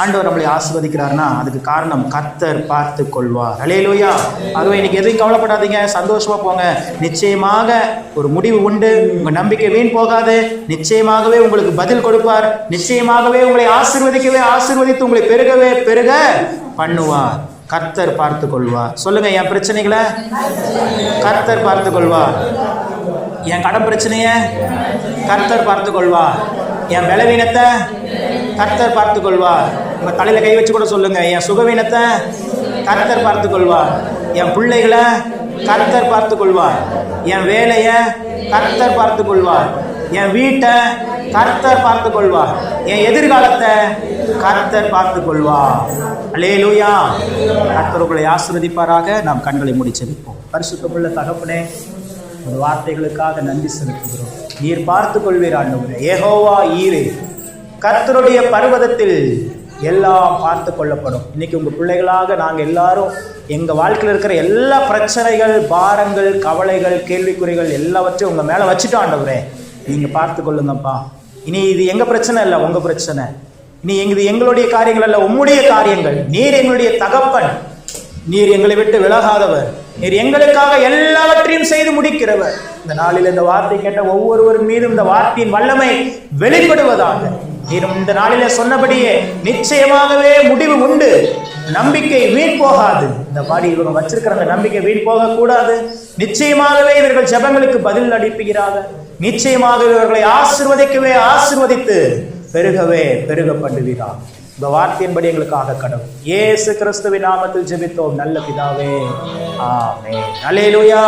ஆண்டவர் நம்மளை ஆசீர்வதிக்கிறார்னா அதுக்கு காரணம் கர்த்தர் பார்த்து கொள்வார். அல்லேலூயா. ஆகவே இன்னைக்கு எதையும் கவலைப்படாதீங்க, சந்தோஷமா போங்க. நிச்சயமாக ஒரு முடிவு உண்டு. உங்க நம்பிக்கை வீண் போகாது. நிச்சயமாகவே உங்களுக்கு பதில் கொடுப்பார். நிச்சயமாகவே உங்களை ஆசீர்வதித்து உங்களை பெருக பண்ணுவார். கர்த்தர் பார்த்து கொள்வார். சொல்லுங்க, என் பிரச்சனைகளை கர்த்தர் பார்த்து கொள்வார். என் கடன் பிரச்சனைய கர்த்தர் பார்த்து கொள்வார். என் பலவீனத்தை கர்த்தர் பார்த்து கொள்வார். உங்க தலையில கை வச்சு கூட சொல்லுங்க, என் சுகவீனத்தை கர்த்தர் பார்த்து கொள்வார். என் பிள்ளைகளை கர்த்தர் பார்த்து கொள்வார். என் வேலையை கர்த்தர் பார்த்து கொள்வார். என் வீட்டை கர்த்தர் பார்த்து கொள்வார். என் எதிர்காலத்தை கர்த்தர் பார்த்து கொள்வார். அல்லேலூயா. கர்த்தர் உங்களை ஆசீர்வதிப்பாராக. நாம் கண்களை மூடி ஜெபிப்போம். பரிசுத்தமுள்ள தகப்பனே, ஒரு வார்த்தைகளுக்காக நன்றி செலுத்துகிறோம். நீர் பார்த்து கொள்வீர் ஆண்டவரே. யெகோவா ஈரே, கர்த்தருடைய பர்வதத்தில் எல்லாம் பார்த்து கொள்ளப்படும். இன்னைக்கு உங்கள் பிள்ளைகளாக நாங்கள் எல்லாரும் எங்கள் வாழ்க்கையில் இருக்கிற எல்லா பிரச்சனைகள், பாரங்கள், கவலைகள், கேள்விக்குறிகள் எல்லாவற்றையும் உங்கள் மேலே வச்சுட்டோம் ஆண்டவரே. நீங்கள் பார்த்து கொள்ளுங்கப்பா. இனி இது எங்கள் பிரச்சனை இல்லை, உங்கள் பிரச்சனை. இனி இது எங்களுடைய காரியங்கள் அல்ல, உம்முடைய காரியங்கள். நீர் எங்களுடைய தகப்பன். நீர் எங்களை விட்டு விலகாதவர். நீர் எங்களுக்காக எல்லாவற்றையும் செய்து முடிக்கிறவர். இந்த நாளில் இந்த வார்த்தை கேட்ட ஒவ்வொருவரும் மீதும் இந்த வார்த்தையின் வல்லமை வெளிப்படுவதாக. நீர் இந்த நாளில சொன்னபடியே நிச்சயமாகவே முடிவு உண்டு. நம்பிக்கை வீண் போகாது. இந்த பாடி இவங்க வச்சிருக்கிற அந்த நம்பிக்கை வீண் போக கூடாது. நிச்சயமாகவே இவர்கள் ஜெபங்களுக்கு பதில் அளிப்புகிறார்கள். நிச்சயமாக இவர்களை ஆசீர்வதித்து பெருக பண்ணுவீராக. இந்த வார்த்தையின்படி எங்களுக்காக கடவுள் இயேசு கிறிஸ்துவின் நாமத்தில் ஜெபித்தோம் நல்ல பிதாவே. ஆமென். அல்லேலூயா.